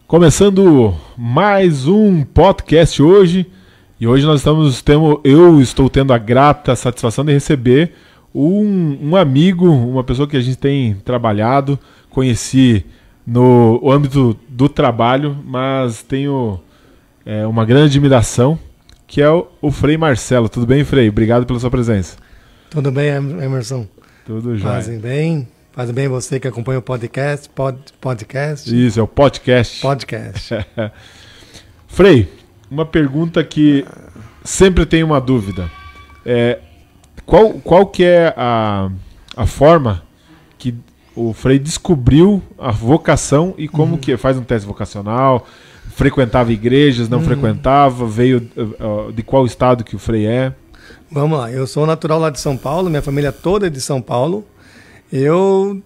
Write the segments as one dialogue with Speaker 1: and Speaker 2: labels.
Speaker 1: Começando mais um podcast hoje, e hoje eu estou tendo a grata satisfação de receber um amigo, uma pessoa que a gente tem trabalhado, conheci no âmbito do trabalho, mas tenho uma grande admiração, que é o Frei Marcelo. Tudo bem, Frei? Obrigado pela sua presença.
Speaker 2: Tudo bem, Emerson?
Speaker 1: Tudo jóia.
Speaker 2: Fazem bem você que acompanha o podcast.
Speaker 1: Isso, é o podcast. Frei, uma pergunta que sempre tenho uma dúvida. Qual que é a forma que o Frei descobriu a vocação e como que faz um teste vocacional? Frequentava igrejas, não frequentava? Veio de qual estado que o Frei é?
Speaker 2: Vamos lá, eu sou natural lá de São Paulo, minha família toda é de São Paulo. Eu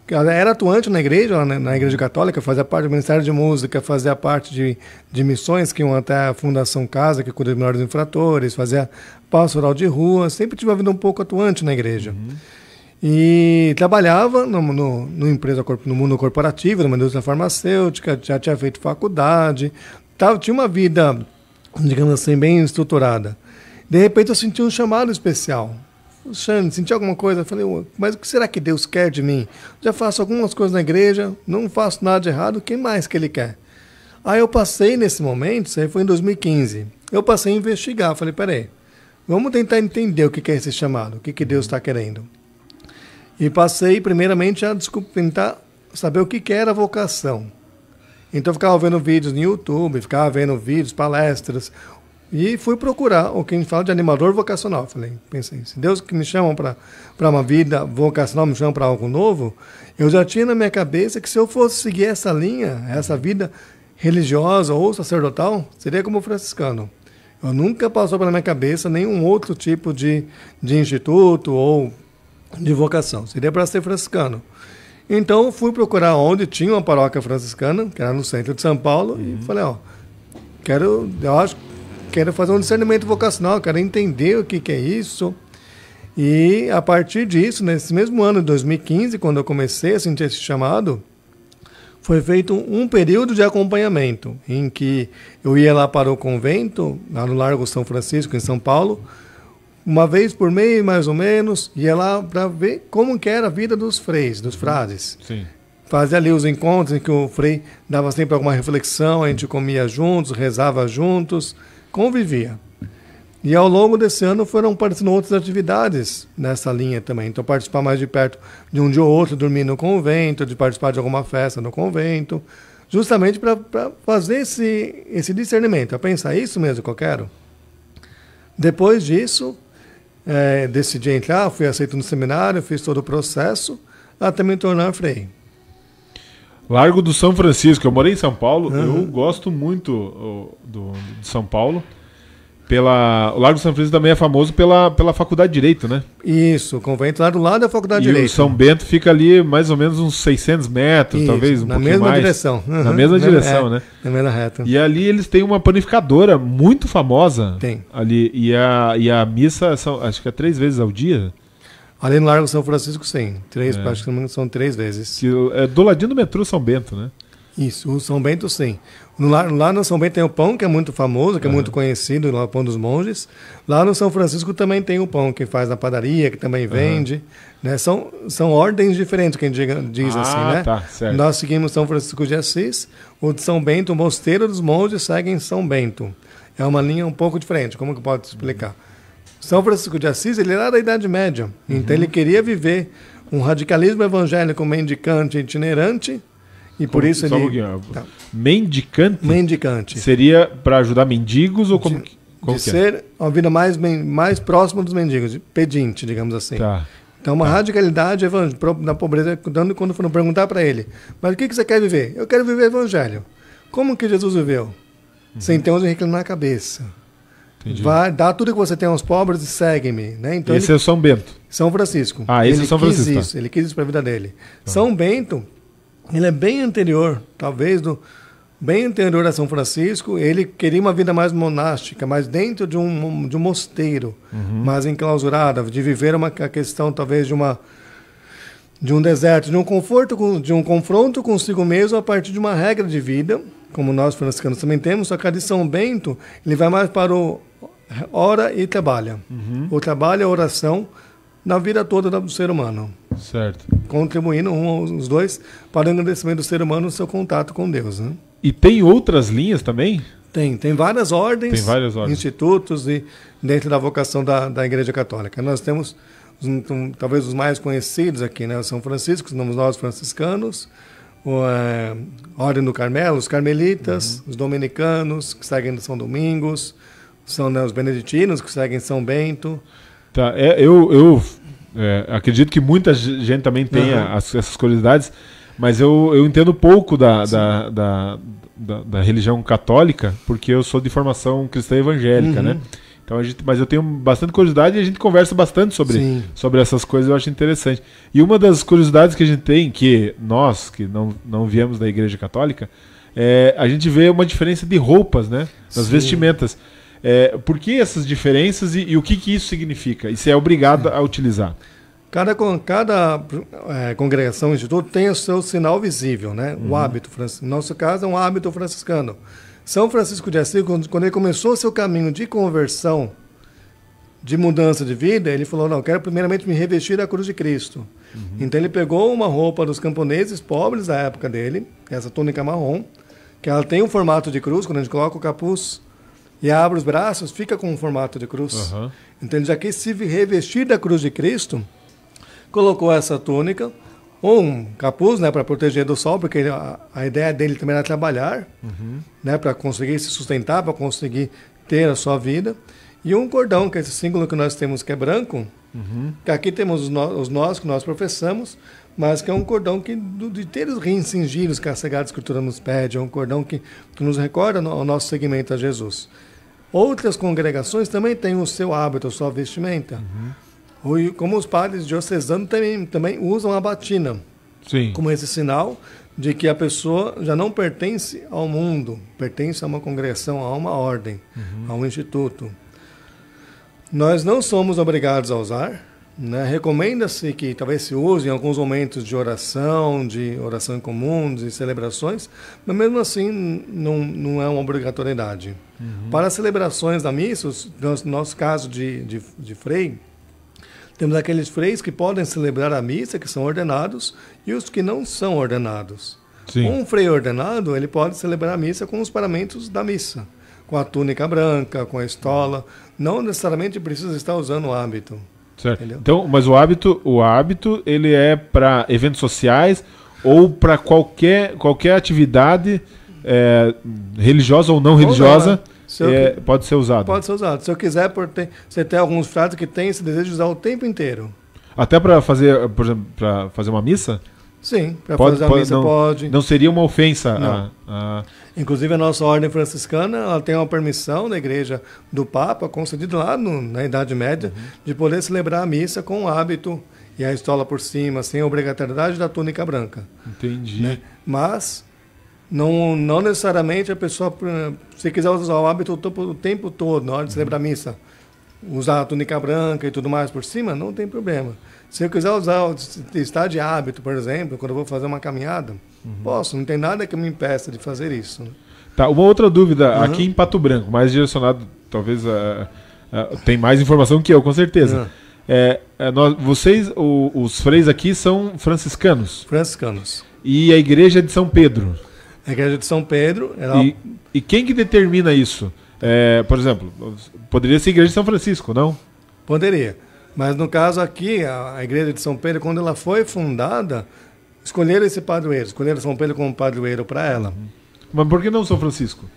Speaker 2: era atuante na igreja, na igreja católica, fazia parte do Ministério de Música, fazia parte de missões que iam até a Fundação Casa, que cuida de menores infratores, fazia pastoral de rua, sempre tive uma vida um pouco atuante na igreja. E trabalhava no empresa, no mundo corporativo, numa indústria farmacêutica, já tinha feito faculdade, tinha uma vida, digamos assim, bem estruturada. De repente eu senti um chamado especial. Senti alguma coisa, falei, mas o que será que Deus quer de mim? Já faço algumas coisas na igreja, não faço nada de errado, o que mais que Ele quer? Aí eu passei nesse momento, isso aí foi em 2015, eu passei a investigar, falei, peraí, vamos tentar entender o que é esse chamado, o que Deus está querendo. E passei primeiramente a tentar saber o que era vocação. Então eu ficava vendo vídeos no YouTube, ficava vendo vídeos, palestras, e fui procurar o que a gente fala de animador vocacional. Pensei, se Deus que me chama para uma vida vocacional, me chama para algo novo, eu já tinha na minha cabeça que se eu fosse seguir essa linha, essa vida religiosa ou sacerdotal, seria como franciscano. Eu nunca passou pela minha cabeça nenhum outro tipo de instituto ou de vocação. Seria para ser franciscano. Então fui procurar onde tinha uma paróquia franciscana, que era no centro de São Paulo, e falei, quero fazer um discernimento vocacional, quero entender o que é isso. E a partir disso, nesse mesmo ano de 2015, quando eu comecei a sentir esse chamado, foi feito um período de acompanhamento, em que eu ia lá para o convento, lá no Largo São Francisco, em São Paulo, uma vez por mês, mais ou menos, ia lá para ver como que era a vida dos freis, dos frades.
Speaker 1: Sim.
Speaker 2: Fazia ali os encontros em que o frei dava sempre alguma reflexão, a gente comia juntos, rezava juntos, convivia. E ao longo desse ano foram aparecendo outras atividades nessa linha também. Então, participar mais de perto de um dia ou outro, dormir no convento, de participar de alguma festa no convento, justamente para fazer esse discernimento, a pensar, isso mesmo que eu quero? Depois disso, decidi entrar, fui aceito no seminário, fiz todo o processo, até me tornar frei.
Speaker 1: Largo do São Francisco, eu morei em São Paulo, eu gosto muito de São Paulo. O Largo do São Francisco também é famoso pela Faculdade de Direito, né?
Speaker 2: Isso, o convento lá do lado da Faculdade de Direito.
Speaker 1: E o São Bento fica ali mais ou menos uns 600 metros, isso, talvez um pouquinho mais. Na mesma direção, né?
Speaker 2: Na mesma reta.
Speaker 1: E ali eles têm uma panificadora muito famosa.
Speaker 2: Tem.
Speaker 1: Ali, e a missa, acho que é 3 vezes ao dia.
Speaker 2: Ali no Largo São Francisco, sim. Acho que são 3 vezes.
Speaker 1: É do ladinho do metrô São Bento, né?
Speaker 2: Isso, o São Bento, sim. Lá no São Bento tem o pão, que é muito famoso, que é muito conhecido, lá o pão dos monges. Lá no São Francisco também tem o pão, que faz na padaria, que também vende. Né? São ordens diferentes, que a gente diz assim, né?
Speaker 1: Tá, certo.
Speaker 2: Nós seguimos São Francisco de Assis, o de São Bento, o mosteiro dos monges segue em São Bento. É uma linha um pouco diferente, como que eu posso explicar? São Francisco de Assis, ele era da Idade Média, então ele queria viver um radicalismo evangélico mendicante itinerante, e por isso ele...
Speaker 1: Mendicante?
Speaker 2: Mendicante.
Speaker 1: Seria para ajudar mendigos ou como
Speaker 2: de ser uma vida mais próxima dos mendigos, pedinte, digamos assim.
Speaker 1: Tá.
Speaker 2: Então, uma radicalidade na pobreza, quando foram perguntar para ele, mas o que você quer viver? Eu quero viver evangelho. Como que Jesus viveu? Sem ter onde reclinar a cabeça.
Speaker 1: Entendi.
Speaker 2: Vai, dá tudo que você tem aos pobres e segue-me. Né? Então,
Speaker 1: esse é São Bento?
Speaker 2: São Francisco.
Speaker 1: Esse é São Francisco.
Speaker 2: Ele quis isso para a vida dele. São Bento, ele é bem anterior, talvez, bem anterior a São Francisco. Ele queria uma vida mais monástica, mais dentro de um mosteiro, mais enclausurada, de viver uma questão, talvez, de de um deserto, de um conforto, de um confronto consigo mesmo a partir de uma regra de vida, como nós franciscanos também temos, só que a de São Bento, ele vai mais para o ora e trabalha. O trabalho e a oração na vida toda do ser humano.
Speaker 1: Certo.
Speaker 2: Contribuindo os dois para o engrandecimento do ser humano no seu contato com Deus. Né?
Speaker 1: E tem outras linhas também?
Speaker 2: Tem várias ordens,
Speaker 1: Tem várias ordens.
Speaker 2: institutos e dentro da vocação da Igreja Católica. Nós temos talvez os mais conhecidos aqui, né? São Franciscos, nós franciscanos, a Ordem do Carmelo, os carmelitas, os dominicanos, que seguem São Domingos, são, né, os beneditinos, que seguem São Bento.
Speaker 1: Tá, eu acredito que muita gente também tenha essas curiosidades, mas eu entendo pouco da religião católica, porque eu sou de formação cristã evangélica, né? Então mas eu tenho bastante curiosidade e a gente conversa bastante sobre essas coisas, eu acho interessante. E uma das curiosidades que a gente tem, que nós, que não viemos da Igreja Católica, a gente vê uma diferença de roupas, né? Nas vestimentas. Por que essas diferenças e o que isso significa? E se é obrigado a utilizar?
Speaker 2: Cada congregação, instituto, tem o seu sinal visível, né? O hábito franciscano. No nosso caso, é um hábito franciscano. São Francisco de Assis, quando ele começou o seu caminho de conversão, de mudança de vida, ele falou, não, quero primeiramente me revestir da cruz de Cristo. Então ele pegou uma roupa dos camponeses pobres da época dele, essa túnica marrom, que ela tem um formato de cruz, quando a gente coloca o capuz e abre os braços, fica com um formato de cruz. Então ele já quis se revestir da cruz de Cristo, colocou essa túnica, um capuz, né, para proteger do sol, porque a ideia dele também era trabalhar, né, para conseguir se sustentar, para conseguir ter a sua vida, e um cordão, que é esse símbolo que nós temos, que é branco, que aqui temos os nós que nós professamos, mas que é um cordão de ter os rins cingidos que a Sagrada Escritura nos pede, é um cordão que nos recorda o nosso seguimento a Jesus. Outras congregações também têm o seu hábito, a sua vestimenta. Como os padres diocesanos também usam a batina, como esse sinal de que a pessoa já não pertence ao mundo, pertence a uma congregação, a uma ordem, a um instituto. Nós não somos obrigados a usar, né? Recomenda-se que talvez se use em alguns momentos de oração em comum, de celebrações, mas mesmo assim não é uma obrigatoriedade. Para as celebrações da missa, no nosso caso de frei, temos aqueles freis que podem celebrar a missa, que são ordenados, e os que não são ordenados. Um frei ordenado, ele pode celebrar a missa com os paramentos da missa, com a túnica branca, com a estola. Não necessariamente precisa estar usando o hábito.
Speaker 1: Certo. Então, mas o hábito ele é para eventos sociais ou para qualquer atividade religiosa ou não religiosa. Pode ser usado.
Speaker 2: Pode ser usado. Se eu quiser, você tem alguns frades que têm esse desejo de usar o tempo inteiro.
Speaker 1: Até para fazer, por exemplo, para fazer uma missa?
Speaker 2: Sim, para fazer a missa pode.
Speaker 1: Não seria uma ofensa?
Speaker 2: Inclusive a nossa ordem franciscana, ela tem uma permissão da igreja do Papa, concedida lá na Idade Média, de poder celebrar a missa com o hábito e a estola por cima, sem a obrigatoriedade da túnica branca.
Speaker 1: Entendi.
Speaker 2: Né? Mas não necessariamente a pessoa, se quiser usar o hábito o tempo todo, na hora de celebrar a missa, usar a túnica branca e tudo mais por cima, não tem problema. Se eu quiser estar de hábito, por exemplo, quando eu vou fazer uma caminhada, posso, não tem nada que me impeça de fazer isso. Né?
Speaker 1: Tá, uma outra dúvida, aqui em Pato Branco, mais direcionado, talvez, tem mais informação que eu, com certeza. Vocês, os freis aqui são franciscanos?
Speaker 2: Franciscanos.
Speaker 1: E a igreja é de São Pedro?
Speaker 2: A igreja de São Pedro...
Speaker 1: E quem que determina isso? Por exemplo, poderia ser a igreja de São Francisco, não?
Speaker 2: Poderia. Mas no caso aqui, a igreja de São Pedro, quando ela foi fundada, escolheram esse padroeiro, escolheram São Pedro como padroeiro para ela.
Speaker 1: Mas por que não São Francisco?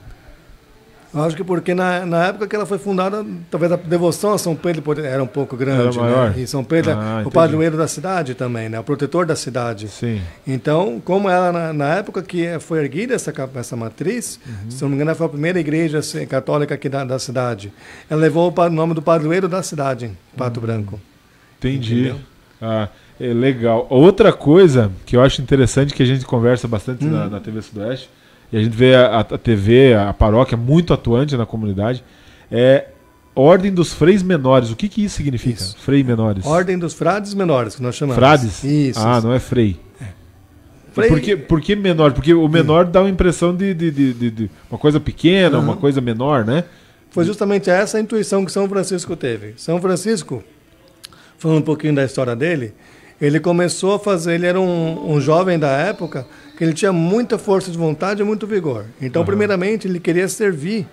Speaker 2: Eu acho que porque na época que ela foi fundada, talvez a devoção a São Pedro era um pouco grande.
Speaker 1: Era maior.
Speaker 2: Né? E São Pedro é o padroeiro da cidade também, né? O protetor da cidade.
Speaker 1: Sim.
Speaker 2: Então, como ela, na época que foi erguida essa matriz, se não me engano, ela foi a primeira igreja católica aqui da cidade. Ela levou o nome do padroeiro da cidade, Pato Branco.
Speaker 1: Entendi. Legal. Outra coisa que eu acho interessante, que a gente conversa bastante na TV Sudoeste, e a gente vê a TV, a paróquia, muito atuante na comunidade, é Ordem dos Freis Menores. O que isso significa?
Speaker 2: Isso.
Speaker 1: Frei Menores.
Speaker 2: Ordem dos Frades Menores, que nós chamamos.
Speaker 1: Frades?
Speaker 2: Isso.
Speaker 1: Ah, não é frei.
Speaker 2: Frei...
Speaker 1: Por que menor? Porque o menor dá uma impressão de uma coisa pequena, uma coisa menor, né?
Speaker 2: Foi justamente essa a intuição que São Francisco teve. São Francisco, falando um pouquinho da história dele, ele começou a fazer, ele era um jovem da época, que ele tinha muita força de vontade e muito vigor. Então, primeiramente, ele queria servir.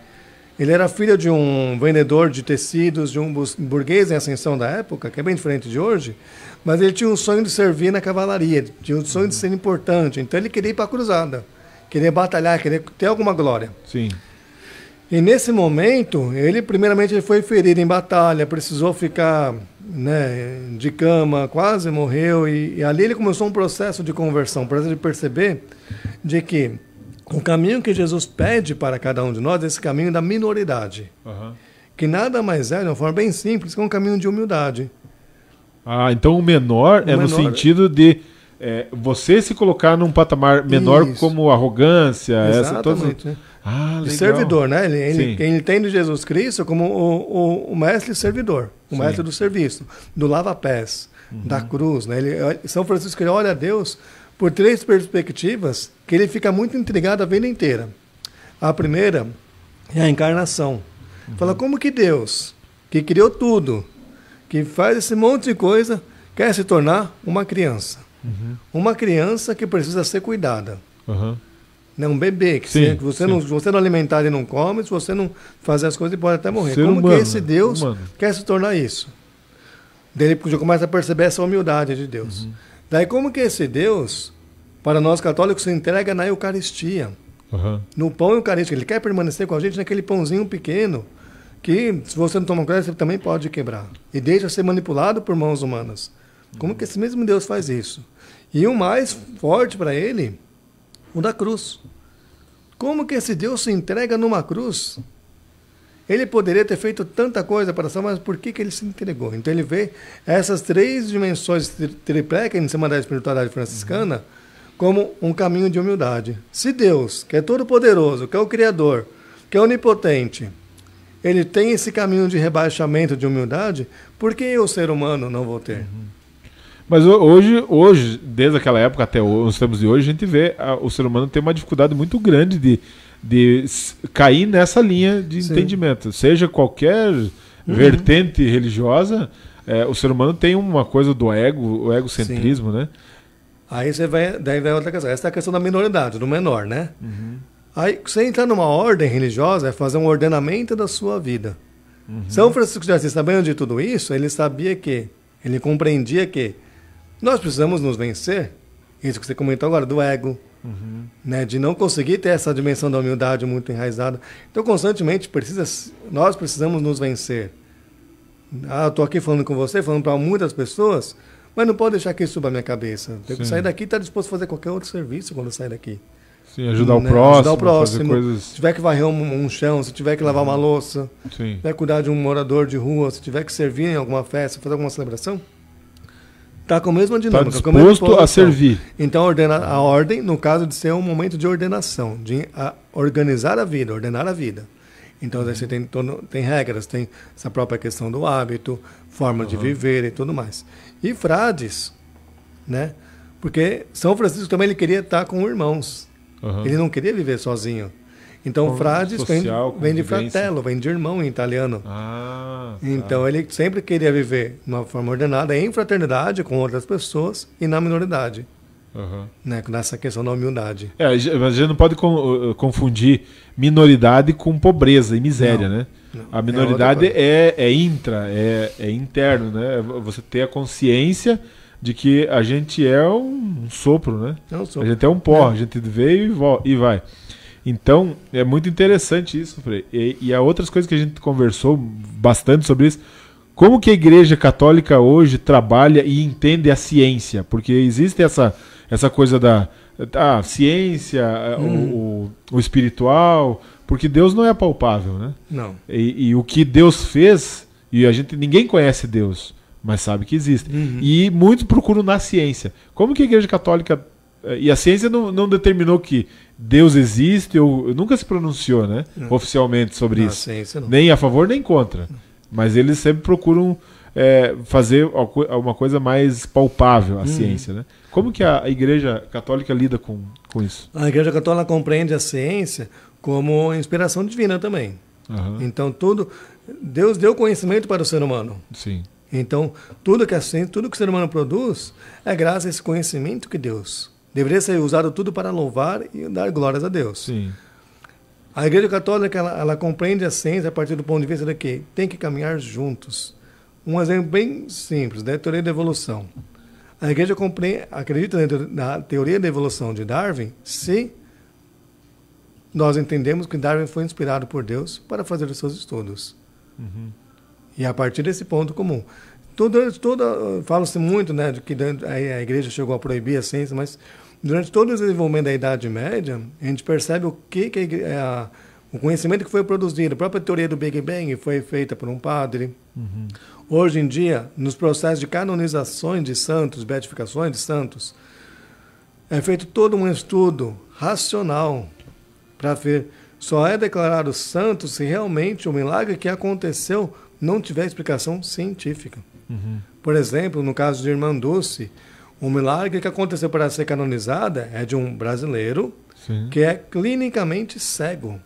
Speaker 2: Ele era filho de um vendedor de tecidos, de um burguês em ascensão da época, que é bem diferente de hoje, mas ele tinha um sonho de servir na cavalaria, tinha um sonho de ser importante. Então, ele queria ir para a cruzada, queria batalhar, queria ter alguma glória.
Speaker 1: Sim.
Speaker 2: E nesse momento, primeiramente ele foi ferido em batalha, precisou ficar, né, de cama, quase morreu, e ali ele começou um processo de conversão, para ele perceber de que o caminho que Jesus pede para cada um de nós é esse caminho da minoridade, que nada mais é, de uma forma bem simples, que é um caminho de humildade.
Speaker 1: Ah, então o menor no sentido de você se colocar num patamar menor. Isso. Como arrogância.
Speaker 2: Exatamente.
Speaker 1: De
Speaker 2: servidor, né? Ele entende Jesus Cristo como o mestre servidor, o mestre do serviço, do lava-pés, da cruz, né? São Francisco ele olha a Deus por 3 perspectivas que ele fica muito intrigado a vida inteira. A primeira é a encarnação. Fala, como que Deus, que criou tudo, que faz esse monte de coisa, quer se tornar uma criança? Uma criança que precisa ser cuidada. Né, um bebê, que se você não alimentar, ele não come, se você não fazer as coisas, ele pode até morrer. Como humano, que esse Deus quer se tornar isso? Daí ele já começa a perceber essa humildade de Deus. Daí como que esse Deus, para nós católicos, se entrega na Eucaristia, no pão eucarístico. Ele quer permanecer com a gente naquele pãozinho pequeno, que se você não toma cuidado, você também pode quebrar. E deixa ser manipulado por mãos humanas. Como que esse mesmo Deus faz isso? E o mais forte para ele, o da cruz. Como que esse Deus se entrega numa cruz? Ele poderia ter feito tanta coisa para salvar, mas por que ele se entregou? Então ele vê essas 3 dimensões triplecas em cima da espiritualidade franciscana como um caminho de humildade. Se Deus, que é todo-poderoso, que é o Criador, que é onipotente, ele tem esse caminho de rebaixamento, de humildade, por que eu, ser humano, não vou ter?
Speaker 1: Mas hoje, desde aquela época até os tempos de hoje, a gente vê o ser humano tem uma dificuldade muito grande de cair nessa linha de entendimento. Seja qualquer vertente religiosa, o ser humano tem uma coisa do ego, o egocentrismo, né?
Speaker 2: Aí daí vai outra questão. Essa é a questão da minoridade, do menor, né? Aí você entrar numa ordem religiosa é fazer um ordenamento da sua vida. São Francisco de Assis, sabendo de tudo isso, ele compreendia que nós precisamos nos vencer, isso que você comentou agora, do ego, né, de não conseguir ter essa dimensão da humildade muito enraizada. Então, constantemente, nós precisamos nos vencer. Eu estou aqui falando com você, falando para muitas pessoas, mas não pode deixar que isso suba a minha cabeça. Tenho que sair daqui e estar disposto a fazer qualquer outro serviço quando eu sair daqui.
Speaker 1: Sim, ajudar o próximo, fazer coisas...
Speaker 2: Se tiver que varrer um chão, se tiver que lavar uma louça, se tiver que cuidar de um morador de rua, se tiver que servir em alguma festa, fazer alguma celebração, está com a mesma dinâmica.
Speaker 1: Está disposto a servir.
Speaker 2: Então, a ordem, no caso de ser um momento de ordenação, de organizar a vida, ordenar a vida. Então, você tem regras, tem essa própria questão do hábito, forma de viver e tudo mais. E frades, né? Porque São Francisco também ele queria estar com irmãos. Ele não queria viver sozinho. Então, frades vem de fratello, vem de irmão em italiano. Então, ele sempre queria viver de uma forma ordenada, em fraternidade com outras pessoas e na minoridade. Né, nessa questão da humildade.
Speaker 1: A gente não pode confundir minoridade com pobreza e miséria, né? Não. A minoridade é interno, né? Você ter a consciência de que a gente é um sopro, né? A gente é um pó, a gente veio e vai. Então, é muito interessante isso, Frei. E há outras coisas que a gente conversou bastante sobre isso. Como que a Igreja Católica hoje trabalha e entende a ciência? Porque existe essa coisa da ciência, o espiritual, porque Deus não é palpável, né?
Speaker 2: Não.
Speaker 1: E o que Deus fez, ninguém conhece Deus, mas sabe que existe. E muitos procuram na ciência. Como que a Igreja Católica... E a ciência não determinou que Deus existe, ou nunca se pronunciou, né, oficialmente sobre isso. Nem a favor, nem contra. Mas eles sempre procuram fazer alguma coisa mais palpável, a ciência, né? Como que a Igreja Católica lida com isso?
Speaker 2: A Igreja Católica compreende a ciência como inspiração divina também. Então, Deus deu conhecimento para o ser humano.
Speaker 1: Sim.
Speaker 2: Então, tudo que a ciência, tudo que o ser humano produz é graças a esse conhecimento que Deus. Deveria ser usado tudo para louvar e dar glórias a Deus.
Speaker 1: Sim.
Speaker 2: A Igreja Católica, ela compreende a ciência a partir do ponto de vista de que tem que caminhar juntos. Um exemplo bem simples, da teoria da evolução. A Igreja acredita na teoria da evolução de Darwin se nós entendemos que Darwin foi inspirado por Deus para fazer os seus estudos. E a partir desse ponto comum. Fala-se muito, né, de que a Igreja chegou a proibir a ciência, mas durante todo o desenvolvimento da Idade Média, a gente percebe o conhecimento que foi produzido. A própria teoria do Big Bang foi feita por um padre. Hoje em dia, nos processos de canonizações de santos, beatificações de santos, é feito todo um estudo racional para ver. Só é declarado santo se realmente o milagre que aconteceu não tiver explicação científica. Por exemplo, no caso de Irmã Dulce, o milagre que aconteceu para ser canonizada é de um brasileiro que é clinicamente cego.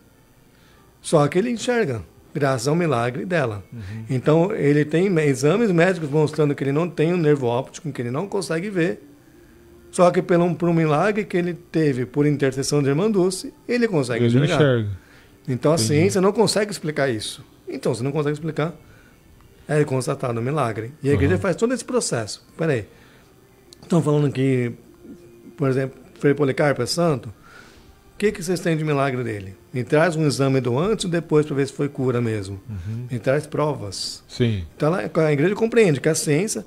Speaker 2: Só que ele enxerga, graças ao milagre dela. Então, ele tem exames médicos mostrando que ele não tem um nervo óptico, que ele não consegue ver. Só que por um milagre que ele teve por intercessão de Irmã Dulce, ele consegue enxergar. Então, a ciência não consegue explicar isso. Então, se não consegue explicar, é constatado um milagre. E a Igreja faz todo esse processo. Peraí, estão falando que, por exemplo, Frei Policarpo é santo? O que vocês têm de milagre dele? Me traz um exame do antes e depois para ver se foi cura mesmo. Me traz provas.
Speaker 1: Sim.
Speaker 2: Então a Igreja compreende que a ciência,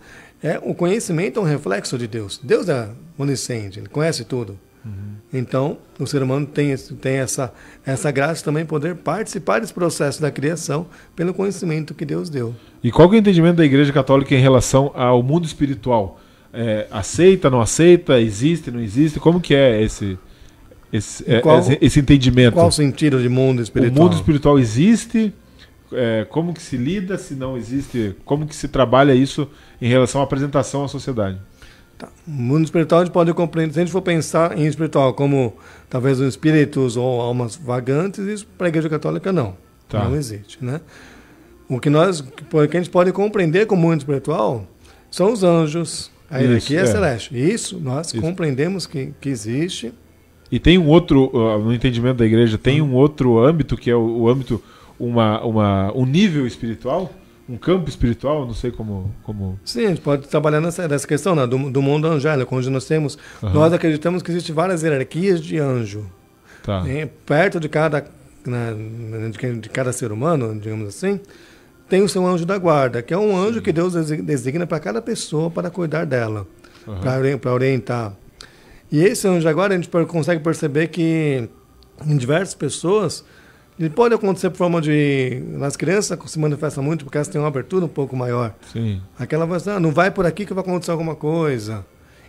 Speaker 2: o conhecimento é um reflexo de Deus. Deus é onisciente, ele conhece tudo. Então, o ser humano tem essa graça também poder participar desse processo da criação pelo conhecimento que Deus deu.
Speaker 1: E qual que é o entendimento da Igreja Católica em relação ao mundo espiritual? Aceita, não aceita, existe, não existe? Como que é esse entendimento?
Speaker 2: Qual o sentido de mundo espiritual?
Speaker 1: O mundo espiritual existe? Como que se lida se não existe? Como que se trabalha isso em relação à apresentação à sociedade?
Speaker 2: O mundo espiritual a gente pode compreender, se a gente for pensar em espiritual como talvez os espíritos ou almas vagantes, isso para a Igreja Católica não. Não existe, né? O que a gente pode compreender como mundo espiritual são os anjos, a hierarquia celeste. Isso nós compreendemos que existe.
Speaker 1: E tem um outro, no entendimento da Igreja, tem um outro âmbito, que é o âmbito, um nível espiritual? Um campo espiritual, não sei como...
Speaker 2: Sim, a gente pode trabalhar nessa questão, né, do mundo angélico, onde nós acreditamos que existem várias hierarquias de anjo. Perto de cada ser humano, digamos assim, tem o seu anjo da guarda, que é um anjo que Deus designa para cada pessoa para cuidar dela, para orientar. E esse anjo da guarda a gente consegue perceber que em diversas pessoas ele pode acontecer por forma de... Nas crianças se manifesta muito porque elas têm uma abertura um pouco maior.
Speaker 1: Sim.
Speaker 2: Aquela vai dizer, não vai por aqui que vai acontecer alguma coisa.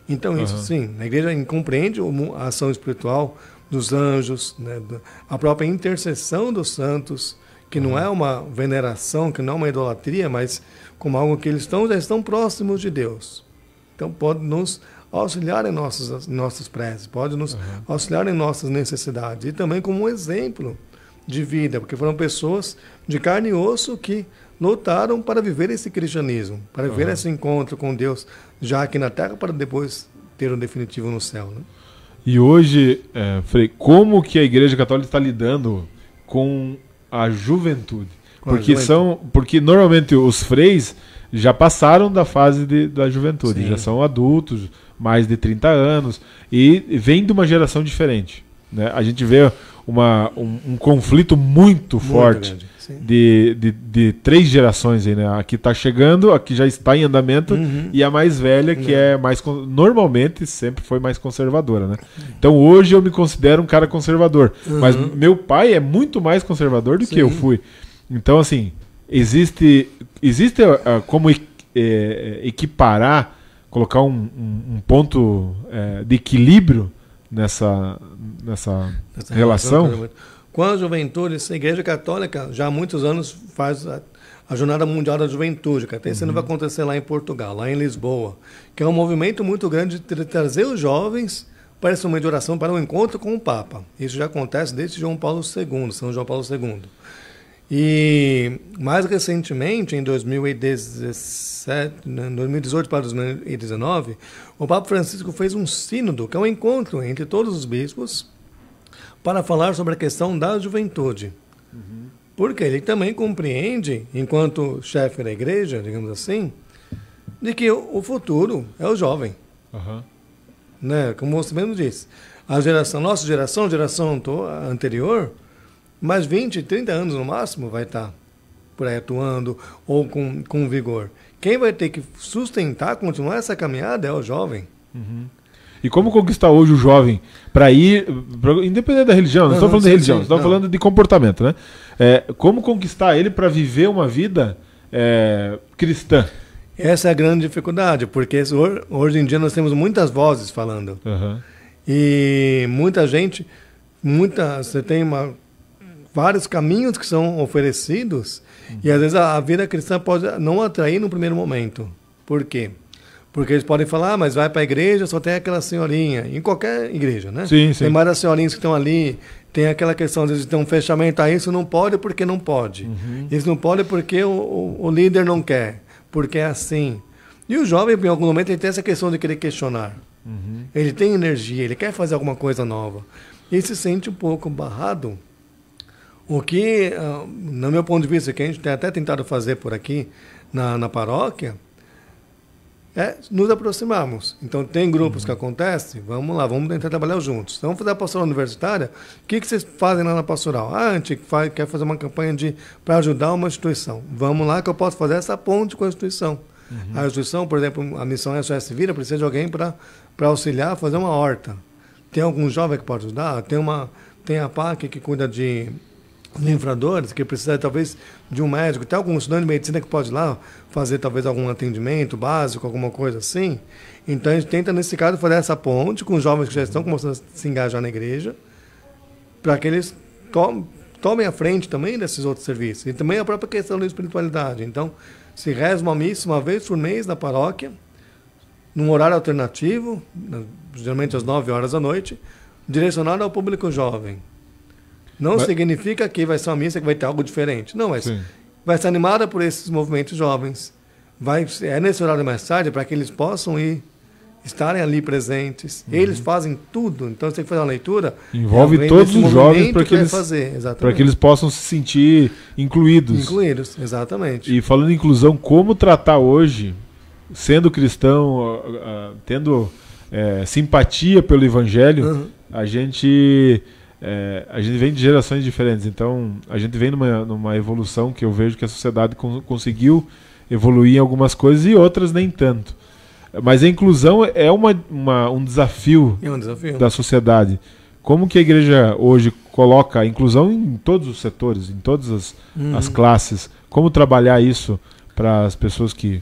Speaker 2: Então, isso sim, a Igreja compreende a ação espiritual dos anjos, né, a própria intercessão dos santos, que não é uma veneração, que não é uma idolatria, mas como algo que eles já estão próximos de Deus. Então, pode nos auxiliar em nossas preces, pode nos auxiliar em nossas necessidades. E também como um exemplo de vida, porque foram pessoas de carne e osso que lutaram para viver esse cristianismo, para viver esse encontro com Deus, já aqui na Terra, para depois ter o definitivo no céu, né?
Speaker 1: E hoje, Frei, como que a Igreja Católica está lidando com a juventude? Porque normalmente os freis já passaram da fase da juventude, já são adultos, mais de 30 anos, e vem de uma geração diferente, né? A gente vê um conflito muito forte de 3 gerações aí, né? A que está chegando, a que já está em andamento e a mais velha, que é mais normalmente sempre foi mais conservadora, né? Então hoje eu me considero um cara conservador, mas meu pai é muito mais conservador do que eu fui. Então assim, existe como equiparar, colocar um ponto de equilíbrio nessa relação?
Speaker 2: Com a juventude, a Igreja Católica já há muitos anos faz a Jornada Mundial da Juventude, que até esse ano vai acontecer lá em Portugal, lá em Lisboa, que é um movimento muito grande de trazer os jovens para esse momento de oração, para um encontro com o Papa. Isso já acontece desde João Paulo II, São João Paulo II. E mais recentemente, em 2018 para 2019, o Papa Francisco fez um sínodo, que é um encontro entre todos os bispos, para falar sobre a questão da juventude. Porque ele também compreende, enquanto chefe da igreja, digamos assim, de que o futuro é o jovem. Né? Como você mesmo disse. Nossa geração anterior, mais 20, 30 anos no máximo vai estar por aí atuando ou com vigor. Quem vai ter que sustentar, continuar essa caminhada é o jovem.
Speaker 1: E como conquistar hoje o jovem para ir, independente da religião, não estou falando de religião, estamos falando de comportamento, né? Como conquistar ele para viver uma vida cristã?
Speaker 2: Essa é a grande dificuldade, porque hoje em dia nós temos muitas vozes falando. E muita gente, você tem vários caminhos que são oferecidos e às vezes a vida cristã pode não atrair no primeiro momento. Por quê? Porque eles podem falar, mas vai para a igreja, só tem aquela senhorinha. Em qualquer igreja, né?
Speaker 1: Sim, sim.
Speaker 2: Tem várias senhorinhas que estão ali, tem aquela questão, às vezes tem um fechamento, isso não pode porque não pode. Isso não pode porque o líder não quer, porque é assim. E o jovem, em algum momento, ele tem essa questão de querer questionar. Ele tem energia, ele quer fazer alguma coisa nova. E se sente um pouco barrado. O que, no meu ponto de vista, que a gente tem até tentado fazer por aqui na paróquia, nos aproximarmos. Então, tem grupos que acontecem, vamos lá, vamos tentar trabalhar juntos. Então, vamos fazer a pastoral universitária. O que vocês fazem lá na pastoral? A gente quer fazer uma campanha para ajudar uma instituição. Vamos lá que eu posso fazer essa ponte com a instituição. A instituição, por exemplo, a missão SOS Vida, precisa de alguém para auxiliar a fazer uma horta. Tem algum jovem que pode ajudar? Tem a PAC que cuida de livradores, que precisa talvez de um médico, tem algum estudante de medicina que pode ir lá fazer talvez algum atendimento básico, alguma coisa assim. Então a gente tenta nesse caso fazer essa ponte com os jovens que já estão começando a se engajar na igreja, para que eles tomem a frente também desses outros serviços. E também a própria questão da espiritualidade. Então se reza uma missa uma vez por mês na paróquia, num horário alternativo, geralmente às 9 horas da noite, direcionado ao público jovem. Não significa que vai ser uma missa que vai ter algo diferente. Não, mas vai ser animada por esses movimentos jovens. É nesse horário mais tarde para que eles possam estarem ali presentes. Eles fazem tudo. Então você tem que fazer uma leitura.
Speaker 1: Envolve todos os jovens para que eles possam se sentir incluídos.
Speaker 2: Incluídos, exatamente.
Speaker 1: E falando em inclusão, como tratar hoje, sendo cristão, tendo simpatia pelo Evangelho, a gente vem de gerações diferentes, então a gente vem numa evolução que eu vejo que a sociedade conseguiu evoluir em algumas coisas e outras nem tanto. Mas a inclusão é um desafio, da sociedade. Como que a igreja hoje coloca a inclusão em todos os setores, em todas as classes? Como trabalhar isso para as pessoas que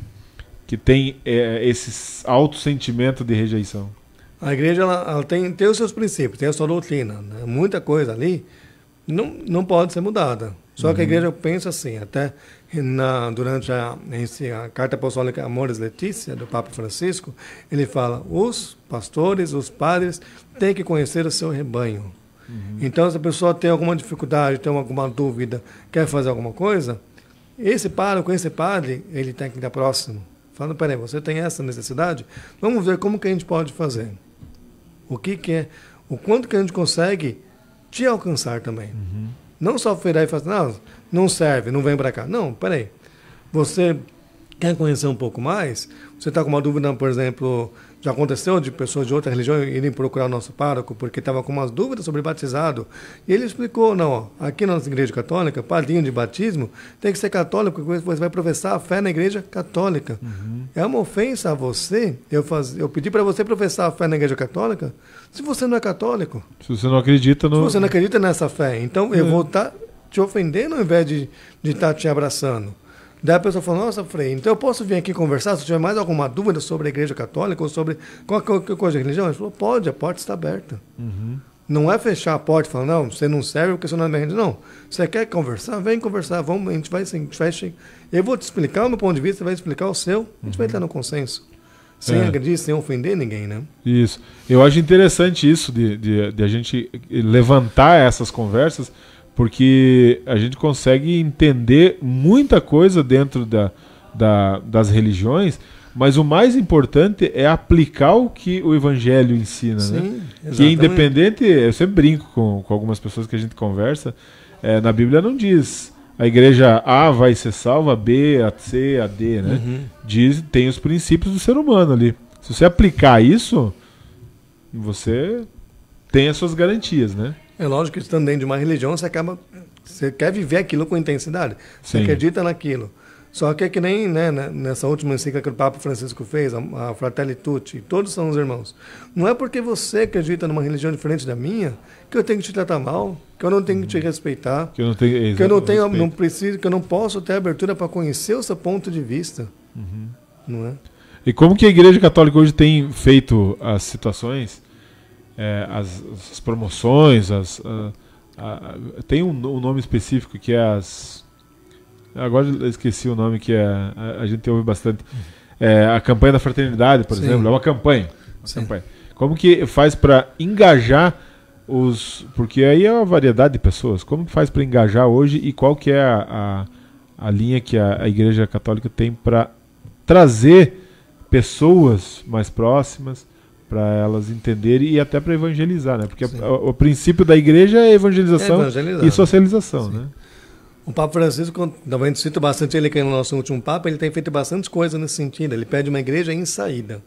Speaker 1: têm esse alto sentimento de rejeição?
Speaker 2: A igreja ela tem os seus princípios, tem a sua doutrina. Né? Muita coisa ali não pode ser mudada. Só que a igreja pensa assim, até durante a Carta Apostólica Amoris Laetitia, do Papa Francisco, ele fala, os pastores, os padres, têm que conhecer o seu rebanho. Então, se a pessoa tem alguma dificuldade, tem alguma dúvida, quer fazer alguma coisa, esse pároco, esse padre, ele tem que ir próximo. Falando, peraí, você tem essa necessidade? Vamos ver como que a gente pode fazer. O quanto que a gente consegue te alcançar também. Não só virar e falar, não serve, não vem para cá. Não, peraí. Você quer conhecer um pouco mais? Você está com uma dúvida, por exemplo, já aconteceu de pessoas de outra religião irem procurar o nosso pároco porque estava com umas dúvidas sobre batizado. E ele explicou, aqui na nossa igreja católica, padrinho de batismo, tem que ser católico, porque você vai professar a fé na igreja católica. É uma ofensa a você, eu pedi para você professar a fé na igreja católica, se você não é católico.
Speaker 1: Se você não acredita
Speaker 2: Se você não acredita nessa fé, então eu vou estar te ofendendo ao invés de estar te abraçando. Daí a pessoa falou, nossa, Frei, então eu posso vir aqui conversar se tiver mais alguma dúvida sobre a igreja católica ou sobre qualquer coisa de religião? Ele falou, pode, a porta está aberta. Não é fechar a porta e falar, não, você não serve porque você não é minha rede. Não. Você quer conversar? Vem conversar. Vamos, a gente vai eu vou te explicar o meu ponto de vista, você vai explicar o seu. A gente vai entrar no consenso. Sem agredir, sem ofender ninguém, né?
Speaker 1: Isso. Eu acho interessante isso de a gente levantar essas conversas, porque a gente consegue entender muita coisa dentro das religiões, mas o mais importante é aplicar o que o Evangelho ensina.
Speaker 2: Sim,
Speaker 1: né?
Speaker 2: exatamente.
Speaker 1: Que independente, eu sempre brinco com algumas pessoas que a gente conversa, na Bíblia não diz a igreja A vai ser salva, a B, a C, a D, né? Tem os princípios do ser humano ali. Se você aplicar isso, você tem as suas garantias, né?
Speaker 2: É lógico que estando dentro de uma religião, você quer viver aquilo com intensidade. Você
Speaker 1: Sim.
Speaker 2: acredita naquilo. Só que é que nem, né, nessa última encíclica que o Papa Francisco fez, a Fratelli Tutti, todos são os irmãos. Não é porque você acredita numa religião diferente da minha que eu tenho que te tratar mal, que eu não tenho que te respeitar,
Speaker 1: Que eu não tenho,
Speaker 2: que eu não tenho, não preciso, que eu não posso ter abertura para conhecer o seu ponto de vista. Não é?
Speaker 1: E como que a Igreja Católica hoje tem feito as situações, as promoções, tem um nome específico que é as... Agora eu esqueci o nome que a gente ouve bastante. A campanha da fraternidade, por exemplo, é uma campanha. Como que faz para engajar porque aí é uma variedade de pessoas. Como que faz para engajar hoje e qual que é a linha que a Igreja Católica tem para trazer pessoas mais próximas para elas entenderem e até para evangelizar, né? Porque o princípio da igreja é evangelização e socialização, né?
Speaker 2: O Papa Francisco, a gente cita bastante ele, que é o nosso último Papa, ele tem feito bastante coisa nesse sentido. Ele pede uma igreja em saída.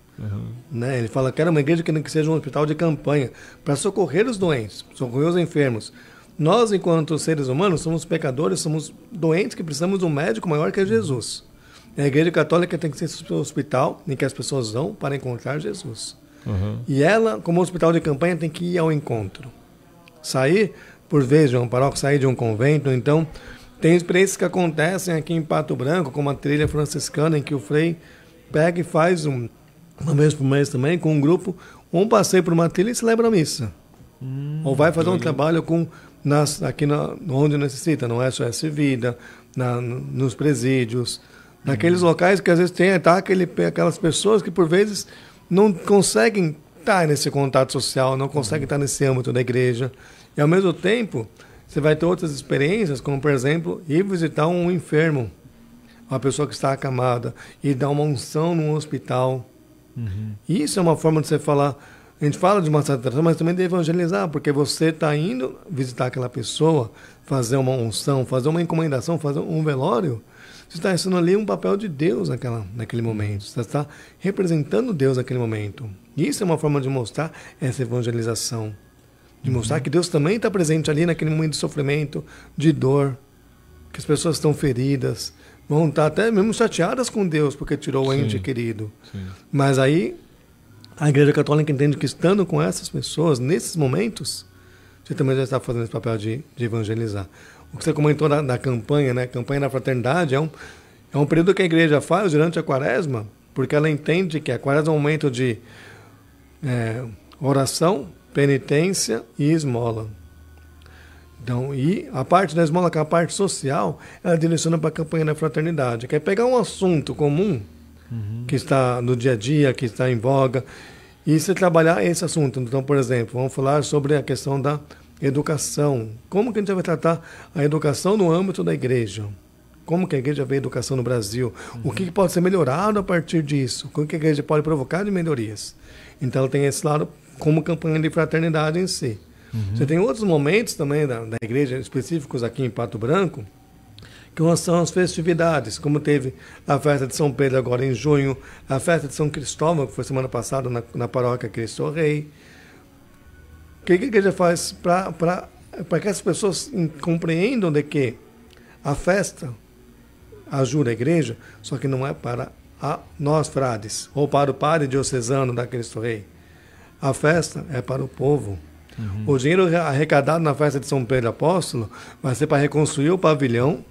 Speaker 2: Né? Ele fala que era uma igreja que seja um hospital de campanha para socorrer os doentes, socorrer os enfermos. Nós, enquanto seres humanos, somos pecadores, somos doentes que precisamos de um médico maior que é Jesus. A Igreja Católica tem que ser o hospital em que as pessoas vão para encontrar Jesus. E ela, como hospital de campanha, tem que ir ao encontro. Sair, por vezes, de um paróquio, sair de um convento. Então, tem experiências que acontecem aqui em Pato Branco, como a trilha franciscana, em que o frei pega e faz uma vez por mês também, com um grupo, um passeio por uma trilha e celebra a missa. Ou vai fazer um trabalho aqui onde necessita, no SOS Vida, nos presídios, naqueles locais que às vezes tem aquelas pessoas que por vezes não conseguem estar nesse contato social, não conseguem estar nesse âmbito da igreja. E ao mesmo tempo, você vai ter outras experiências, como por exemplo, ir visitar um enfermo, uma pessoa que está acamada, e dar uma unção num hospital. Isso é uma forma de você falar. A gente fala de uma saturação, mas também de evangelizar, porque você está indo visitar aquela pessoa, fazer uma unção, fazer uma encomendação, fazer um velório. Você está ensinando ali um papel de Deus naquele momento. Você está representando Deus naquele momento. Isso é uma forma de mostrar essa evangelização. De mostrar que Deus também está presente ali naquele momento de sofrimento, de dor, que as pessoas estão feridas, vão estar até mesmo chateadas com Deus porque tirou o ente querido. Mas aí a Igreja Católica entende que estando com essas pessoas, nesses momentos, você também já está fazendo esse papel de evangelizar. O que você comentou da campanha, né? A campanha da fraternidade é um período que a Igreja faz durante a Quaresma, porque ela entende que a Quaresma é um momento de oração, penitência e esmola. Então, e a parte da esmola, que é a parte social, ela direciona para a campanha da fraternidade, que é pegar um assunto comum que está no dia a dia, que está em voga, e se trabalhar esse assunto. Então, por exemplo, vamos falar sobre a questão da educação. Como que a gente vai tratar a educação no âmbito da igreja? Como que a igreja vê a educação no Brasil? O que pode ser melhorado a partir disso? O que a igreja pode provocar de melhorias? Então, ela tem esse lado como campanha de fraternidade em si. Você tem outros momentos também da igreja, específicos aqui em Pato Branco, que são as festividades, como teve a festa de São Pedro agora em junho, a festa de São Cristóvão, que foi semana passada na paróquia Cristo Rei. O que a igreja faz para que as pessoas compreendam de que a festa ajuda a igreja, só que não é para nós frades, ou para o padre diocesano da Cristo Rei. A festa é para o povo. O dinheiro arrecadado na festa de São Pedro Apóstolo vai ser para reconstruir o pavilhão,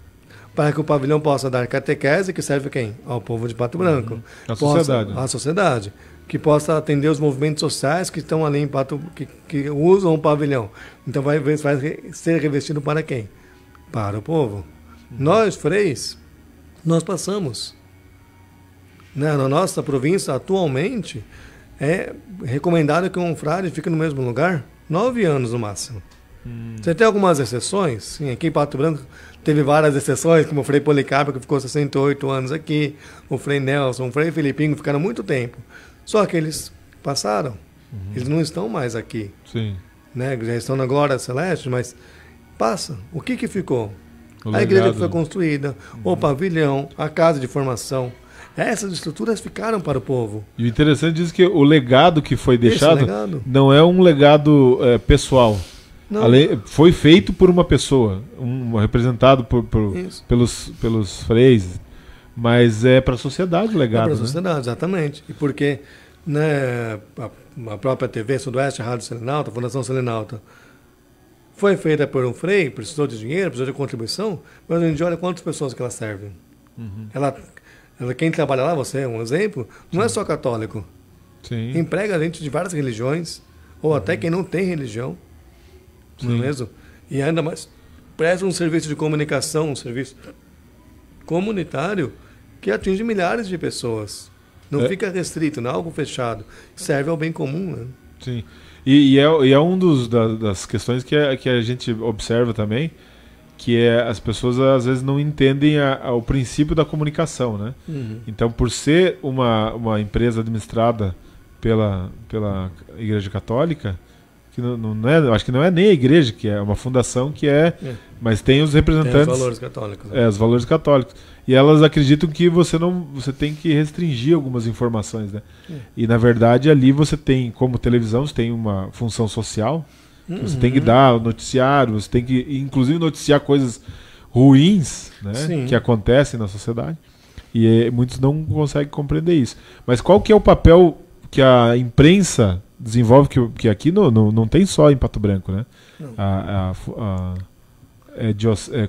Speaker 2: para que o pavilhão possa dar catequese, que serve quem? Ao povo de Pato Branco.
Speaker 1: A sociedade.
Speaker 2: A sociedade. que possa atender os movimentos sociais que estão ali que usam o pavilhão. Então vai ser revestido para quem? Para o povo. Nós, freis, nós passamos. Né? Na nossa província, atualmente, é recomendado que um frade fique no mesmo lugar 9 anos no máximo. Você tem algumas exceções? Sim, aqui em Pato Branco teve várias exceções, como o Frei Policarpo, que ficou 68 anos aqui, o Frei Nelson, o Frei Filipinho, ficaram muito tempo. Só que eles passaram. Eles não estão mais aqui.
Speaker 1: Sim.
Speaker 2: Né? Já estão na glória celeste, mas passa. O que ficou?
Speaker 1: O
Speaker 2: a igreja
Speaker 1: legado,
Speaker 2: que foi construída, o pavilhão, a casa de formação. Essas estruturas ficaram para o povo.
Speaker 1: E o interessante diz que o legado que foi deixado
Speaker 2: legado?
Speaker 1: não é um legado pessoal.
Speaker 2: Não.
Speaker 1: Foi feito por uma pessoa, representado pelos freis, mas é para a sociedade o legado.
Speaker 2: É para a
Speaker 1: né?
Speaker 2: sociedade, exatamente. E porque né, a própria TV Sudoeste, a Rádio Selinalta, a Fundação Selinalta, foi feita por um frei, precisou de dinheiro, precisou de contribuição, mas a gente olha quantas pessoas que ela serve. Quem trabalha lá, você é um exemplo, não é só católico.
Speaker 1: Sim.
Speaker 2: Emprega gente de várias religiões, ou até quem não tem religião. Não é mesmo? E ainda mais, presta um serviço de comunicação, um serviço comunitário que atinge milhares de pessoas. Não fica restrito, não é algo fechado. Serve ao bem comum. Né?
Speaker 1: Sim. E é um das questões que a gente observa também, que é as pessoas às vezes não entendem o princípio da comunicação, né? Então, por ser uma empresa administrada pela Igreja Católica, que não é, acho que não é nem a igreja, que é uma fundação mas tem os representantes.
Speaker 2: Tem os valores católicos. Né?
Speaker 1: Os valores católicos. E elas acreditam que você tem que restringir algumas informações, né? E na verdade ali você tem, como televisão, você tem uma função social. Você tem que dar o noticiário, você tem que inclusive noticiar coisas ruins, né, que acontecem na sociedade. E muitos não conseguem compreender isso. Mas qual que é o papel que a imprensa desenvolve, que aqui não tem só em Pato Branco, né?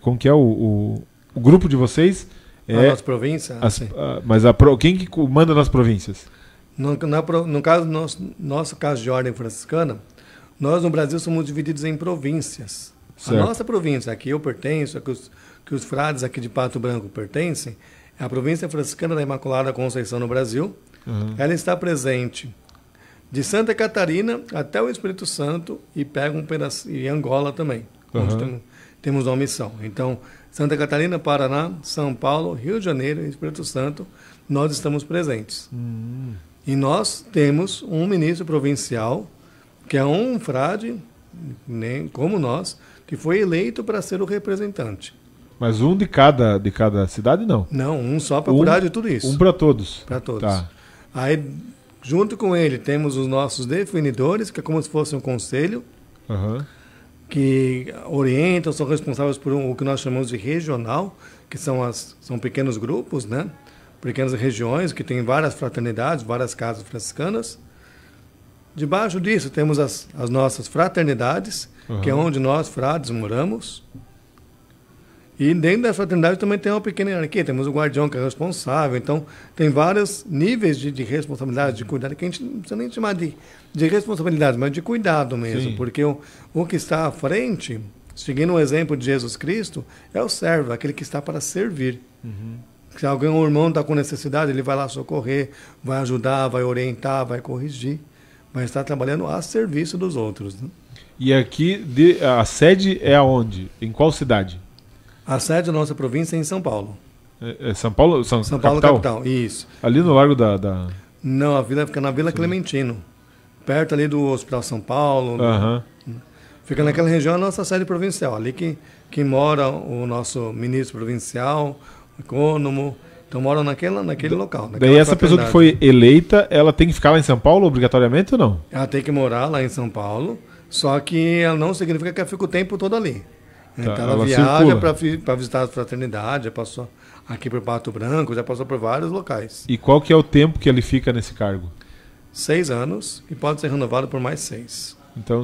Speaker 1: Como que é o grupo de vocês?
Speaker 2: A nossa província?
Speaker 1: Mas quem que manda nas províncias?
Speaker 2: No caso, nosso caso de ordem franciscana, nós no Brasil somos divididos em províncias. Certo. A nossa província, aqui eu pertenço, que os frades aqui de Pato Branco pertencem, é a província franciscana da Imaculada Conceição no Brasil. Ela está presente de Santa Catarina até o Espírito Santo e pega um pedacinho, e Angola também, onde temos uma missão. Então, Santa Catarina, Paraná, São Paulo, Rio de Janeiro e Espírito Santo, nós estamos presentes. E nós temos um ministro provincial, que é um frade, como nós, que foi eleito para ser o representante.
Speaker 1: Mas um de cada cidade, não?
Speaker 2: Não, um só para cuidar de tudo isso.
Speaker 1: Um para todos?
Speaker 2: Para todos.
Speaker 1: Tá.
Speaker 2: Aí, junto com ele, temos os nossos definidores, que é como se fosse um conselho, que orientam, são responsáveis por o que nós chamamos de regional, que são pequenos grupos, né? Pequenas regiões, que têm várias fraternidades, várias casas franciscanas. Debaixo disso temos as nossas fraternidades, que é onde nós, frades, moramos. E dentro da fraternidade também tem uma pequena hierarquia. Temos o guardião, que é responsável. Então, tem vários níveis de responsabilidade, de cuidado, que a gente não precisa nem chamar de responsabilidade, mas de cuidado mesmo. Sim. Porque o que está à frente, seguindo o exemplo de Jesus Cristo, é o servo, aquele que está para servir. Se um irmão está com necessidade, ele vai lá socorrer, vai ajudar, vai orientar, vai corrigir. Mas está trabalhando a serviço dos outros. Né?
Speaker 1: E aqui, a sede é aonde? Em qual cidade?
Speaker 2: A sede da nossa província é em São Paulo.
Speaker 1: É São Paulo? São
Speaker 2: Paulo, capital, isso.
Speaker 1: Ali no Largo da...
Speaker 2: Não, a vila fica na Vila Clementino. Perto ali do Hospital São Paulo. Fica naquela região a nossa sede provincial. Ali que mora o nosso ministro provincial, o econômico. Então moram naquele local.
Speaker 1: Daí essa pessoa que foi eleita, ela tem que ficar lá em São Paulo obrigatoriamente ou não?
Speaker 2: Ela tem que morar lá em São Paulo, só que ela não significa que ela fica o tempo todo ali. Então ela viaja para visitar a fraternidade, já passou aqui por Pato Branco, já passou por vários locais.
Speaker 1: E qual que é o tempo que ele fica nesse cargo?
Speaker 2: 6 anos e pode ser renovado por mais 6.
Speaker 1: Então,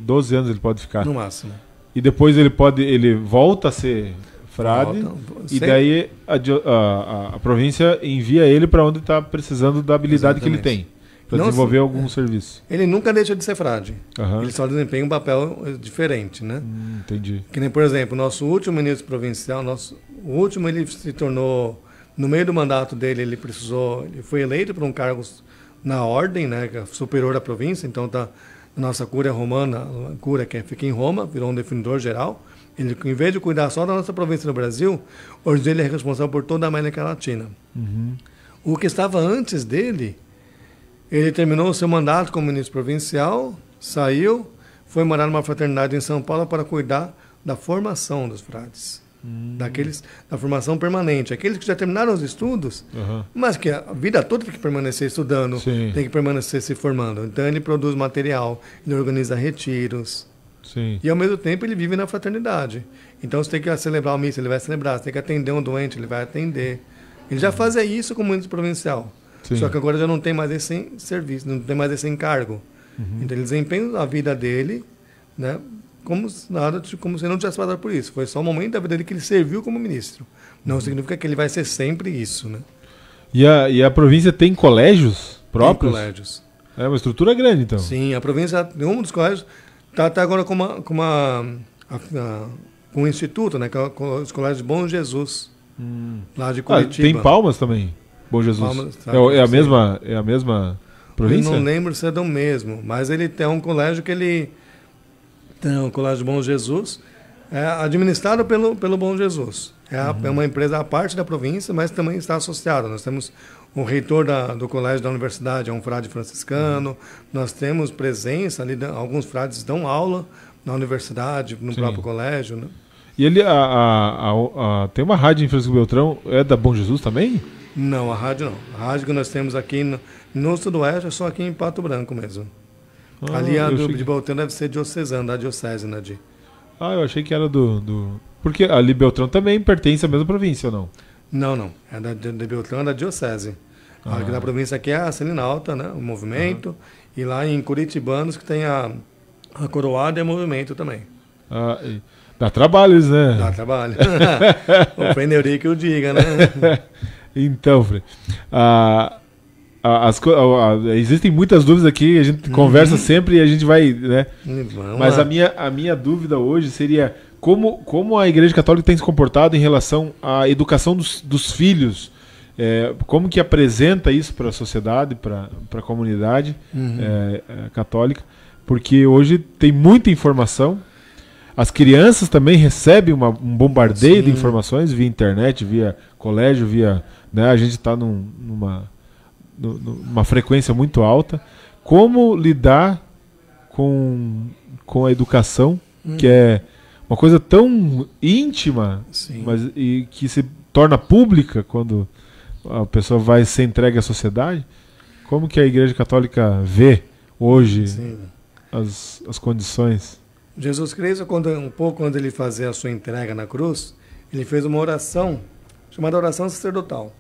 Speaker 1: 12 anos ele pode ficar.
Speaker 2: No máximo.
Speaker 1: E depois ele volta a ser frade, e daí a província envia ele para onde está precisando da habilidade que ele tem. para desenvolver algum serviço.
Speaker 2: Ele nunca deixa de ser frade.
Speaker 1: Uhum.
Speaker 2: Ele só desempenha um papel diferente, né?
Speaker 1: Entendi.
Speaker 2: Que nem, por exemplo, o nosso último ministro provincial, o último ele se tornou, no meio do mandato dele, ele foi eleito para um cargo na ordem, né, superior à província, então tá a nossa cúria romana, a cúria que fica em Roma, virou um definidor geral. Ele, em vez de cuidar só da nossa província no Brasil, hoje ele é responsável por toda a América Latina.
Speaker 1: Uhum.
Speaker 2: O que estava antes dele, ele terminou o seu mandato como ministro provincial, saiu, foi morar numa fraternidade em São Paulo para cuidar da formação dos frades. Da formação permanente. Aqueles que já terminaram os estudos, mas que a vida toda tem que permanecer estudando,
Speaker 1: Sim.
Speaker 2: tem que permanecer se formando. Então ele produz material, ele organiza retiros.
Speaker 1: Sim.
Speaker 2: E ao mesmo tempo ele vive na fraternidade. Então você tem que celebrar a missa, ele vai celebrar. Você tem que atender um doente, ele vai atender. Ele já fazia isso como ministro provincial. Sim. Só que agora já não tem mais esse serviço, não tem mais esse encargo. Então ele desempenha a vida dele, né, como se não tivesse passado por isso. Foi só um momento da vida dele que ele serviu como ministro. Não significa que ele vai ser sempre isso, né?
Speaker 1: E a província tem colégios próprios?
Speaker 2: Tem colégios.
Speaker 1: É uma estrutura grande, então.
Speaker 2: Sim, a província, um dos colégios, está até agora com um instituto, né, que é os colégios de Bom Jesus, lá de Curitiba.
Speaker 1: Tem Palmas também, Bom Jesus.
Speaker 2: Palmas,
Speaker 1: é a mesma província?
Speaker 2: Eu não lembro se é do mesmo, mas ele tem um colégio que ele... Tem o Colégio Bom Jesus, é administrado pelo Bom Jesus. É uma empresa à parte da província, mas também está associada. Nós temos o reitor do colégio da universidade, é um frade franciscano. Nós temos presença ali, alguns frades dão aula na universidade, no próprio colégio. Né?
Speaker 1: E ele, tem uma rádio em Francisco Beltrão, é da Bom Jesus também?
Speaker 2: Não, a rádio não. A rádio que nós temos aqui no Sudoeste é só aqui em Pato Branco mesmo. Ali a de Beltrão deve ser diocesana, da diocese, né, Di?
Speaker 1: Eu achei que era Porque ali Beltrão também pertence à mesma província, ou não?
Speaker 2: Não. É de Beltrão, é da diocese. Aqui na província aqui é a Selinalta, né, o movimento. E lá em Curitibanos que tem a Coroada e o movimento também.
Speaker 1: Dá trabalhos, né?
Speaker 2: Dá trabalho. O Frei Neuri que o diga, né?
Speaker 1: Então, Frei, existem muitas dúvidas aqui, a gente conversa sempre e a gente vai, né? Mas a minha dúvida hoje seria como a Igreja Católica tem se comportado em relação à educação dos filhos, como que apresenta isso para a sociedade, para a comunidade católica, porque hoje tem muita informação, as crianças também recebem um bombardeio de informações via internet, via colégio, né, a gente está numa frequência muito alta. Como lidar com a educação, que é uma coisa tão íntima, e que se torna pública quando a pessoa vai ser entregue à sociedade? Como que a Igreja Católica vê hoje as condições?
Speaker 2: Jesus Cristo, quando ele fazia a sua entrega na cruz, ele fez uma oração, chamada oração sacerdotal,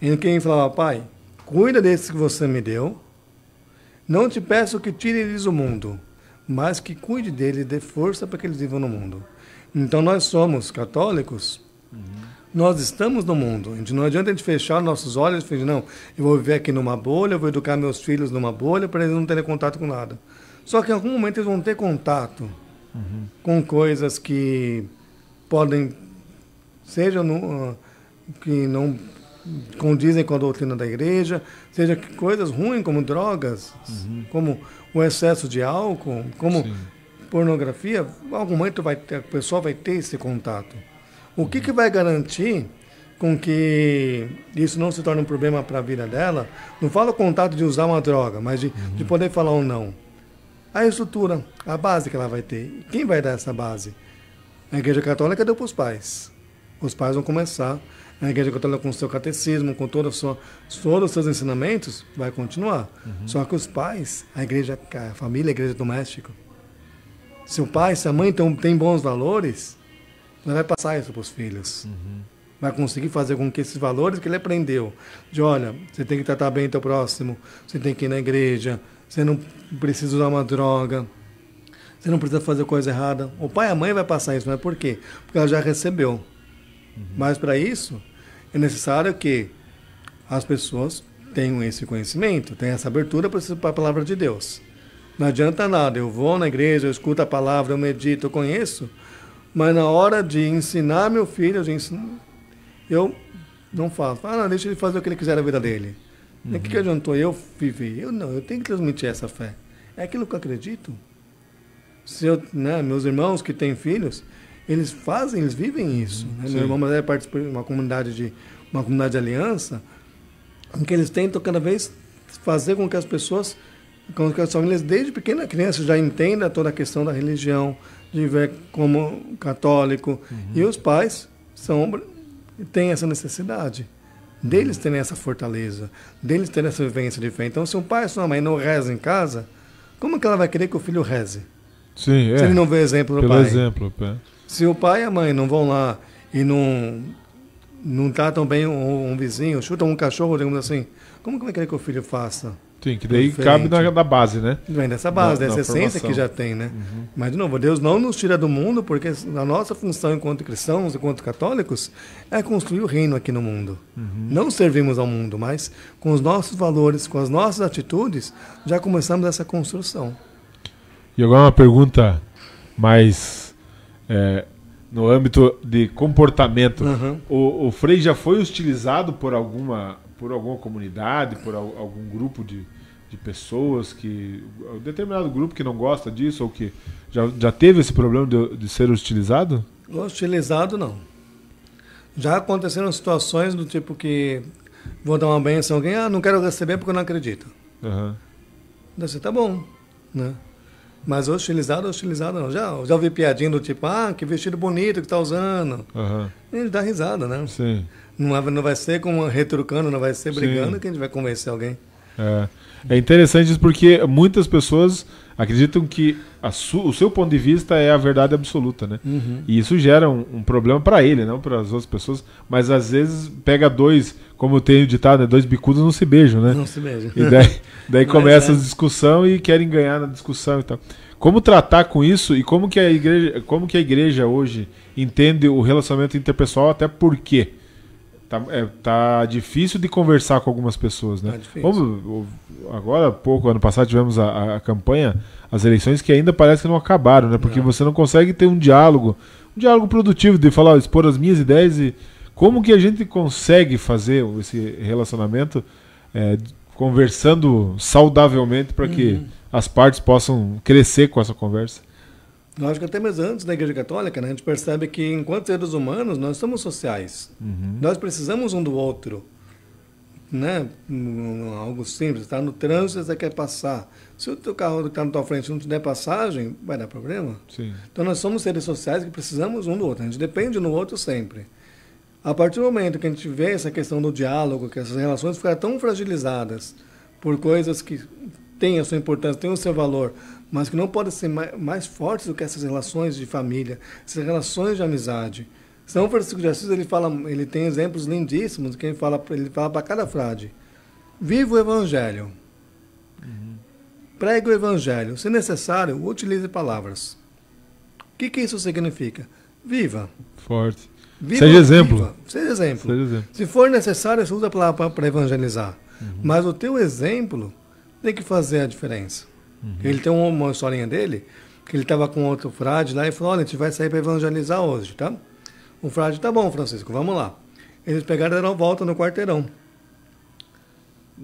Speaker 2: em que ele falava: Pai, cuida desses que você me deu, não te peço que tire eles do mundo, mas que cuide deles e dê força para que eles vivam no mundo. Então nós somos católicos, nós estamos no mundo. Não adianta a gente fechar nossos olhos e falar: não, eu vou viver aqui numa bolha, eu vou educar meus filhos numa bolha para eles não terem contato com nada. Só que em algum momento eles vão ter contato com coisas que podem, que não condizem com a doutrina da igreja, seja coisas ruins como drogas, como o excesso de álcool, como pornografia. Em algum momento a pessoa vai ter esse contato. O que vai garantir com que isso não se torne um problema para a vida dela? Não falo o contato de usar uma droga, mas de poder falar ou não. A estrutura, a base que ela vai ter. Quem vai dar essa base? A Igreja Católica deu para os pais. Os pais vão começar. A Igreja Católica, com o seu catecismo, com todos os seus ensinamentos, vai continuar. Só que os pais, a família, a igreja doméstica, se o pai, se a mãe tem bons valores, ela vai passar isso para os filhos. Vai conseguir fazer com que esses valores que ele aprendeu, de olha, você tem que tratar bem o teu próximo, você tem que ir na igreja, você não precisa usar uma droga, você não precisa fazer coisa errada. O pai e a mãe vai passar isso, mas por quê? Porque ela já recebeu. Mas para isso, é necessário que as pessoas tenho esse conhecimento, tenho essa abertura para a palavra de Deus. Não adianta nada, eu vou na igreja, eu escuto a palavra, eu medito, eu conheço, mas na hora de ensinar meu filho, eu não faço. Não, deixa ele fazer o que ele quiser na vida dele. O que adiantou eu viver? Eu tenho que transmitir essa fé. É aquilo que eu acredito. Meus irmãos que têm filhos, eles vivem isso. Né? Meu irmão mais participa de uma comunidade de aliança, em que eles tentam cada vez fazer com que as pessoas, com que as famílias desde pequena criança já entendam toda a questão da religião, de viver como católico. E os pais têm essa necessidade deles terem essa fortaleza, deles terem essa vivência de fé. Então, se um pai ou uma mãe não reza em casa, como que ela vai querer que o filho reze?
Speaker 1: Sim,
Speaker 2: se ele não vê exemplo do pai.
Speaker 1: Exemplo,
Speaker 2: Se o pai e a mãe não vão lá e não tratam bem um vizinho, chutam um cachorro, digamos assim, como que vai querer que o filho faça?
Speaker 1: Sim, que daí cabe da base, né?
Speaker 2: Vem dessa base, dessa essência que já tem, né? Mas, de novo, Deus não nos tira do mundo, porque a nossa função enquanto cristãos, enquanto católicos, é construir o reino aqui no mundo. Não servimos ao mundo, mas com os nossos valores, com as nossas atitudes, já começamos essa construção.
Speaker 1: E agora uma pergunta mais no âmbito de comportamento. O Frei já foi hostilizado por alguma comunidade, por algum grupo de pessoas, um determinado grupo que não gosta disso, ou que já teve esse problema de ser hostilizado?
Speaker 2: Hostilizado, não. Já aconteceram situações do tipo que vou dar uma benção a alguém, não quero receber porque eu não acredito. Você tá bom, né? Mas hostilizado não. Já ouvi piadinha do tipo, que vestido bonito que tá usando. E a gente dá risada, né?
Speaker 1: Sim.
Speaker 2: Não vai ser como retrucando, não vai ser brigando que a gente vai convencer alguém.
Speaker 1: É interessante isso porque muitas pessoas acreditam que o seu ponto de vista é a verdade absoluta, né? E isso gera um problema para ele, não para as outras pessoas. Mas às vezes pega dois, como eu tenho ditado, né? Dois bicudos não se beijam, né?
Speaker 2: Não se beijam.
Speaker 1: E daí começa a discussão e querem ganhar na discussão e tal. Como tratar com isso e como que a igreja hoje entende o relacionamento interpessoal, até porque tá difícil de conversar com algumas pessoas, né? Agora há pouco, ano passado, tivemos a campanha, as eleições, que ainda parece que não acabaram, né? Porque você não consegue ter um diálogo produtivo de falar, expor as minhas ideias e como que a gente consegue fazer esse relacionamento conversando saudavelmente para que as partes possam crescer com essa conversa.
Speaker 2: Lógico, até mesmo antes da Igreja Católica, né, a gente percebe que, enquanto seres humanos, nós somos sociais. Nós precisamos um do outro. Né? Algo simples, está no trânsito, você quer passar. Se o teu carro que está na tua frente não te der passagem, vai dar problema.
Speaker 1: Sim.
Speaker 2: Então nós somos seres sociais que precisamos um do outro. A gente depende um do outro sempre. A partir do momento que a gente vê essa questão do diálogo, que essas relações ficaram tão fragilizadas por coisas que têm a sua importância, têm o seu valor, mas que não podem ser mais fortes do que essas relações de família, essas relações de amizade. São Francisco de Assis, ele tem exemplos lindíssimos, que ele fala para cada frade: viva o Evangelho, pregue o Evangelho, se necessário, utilize palavras. O que isso significa? Viva.
Speaker 1: Forte. Seja exemplo.
Speaker 2: Seja exemplo. Se for necessário, você usa a palavra para evangelizar. Mas o teu exemplo tem que fazer a diferença. Ele tem uma historinha dele, que ele estava com outro frade lá e falou: olha, a gente vai sair para evangelizar hoje, tá? O frade: tá bom, Francisco, vamos lá. Eles pegaram e deram volta no quarteirão,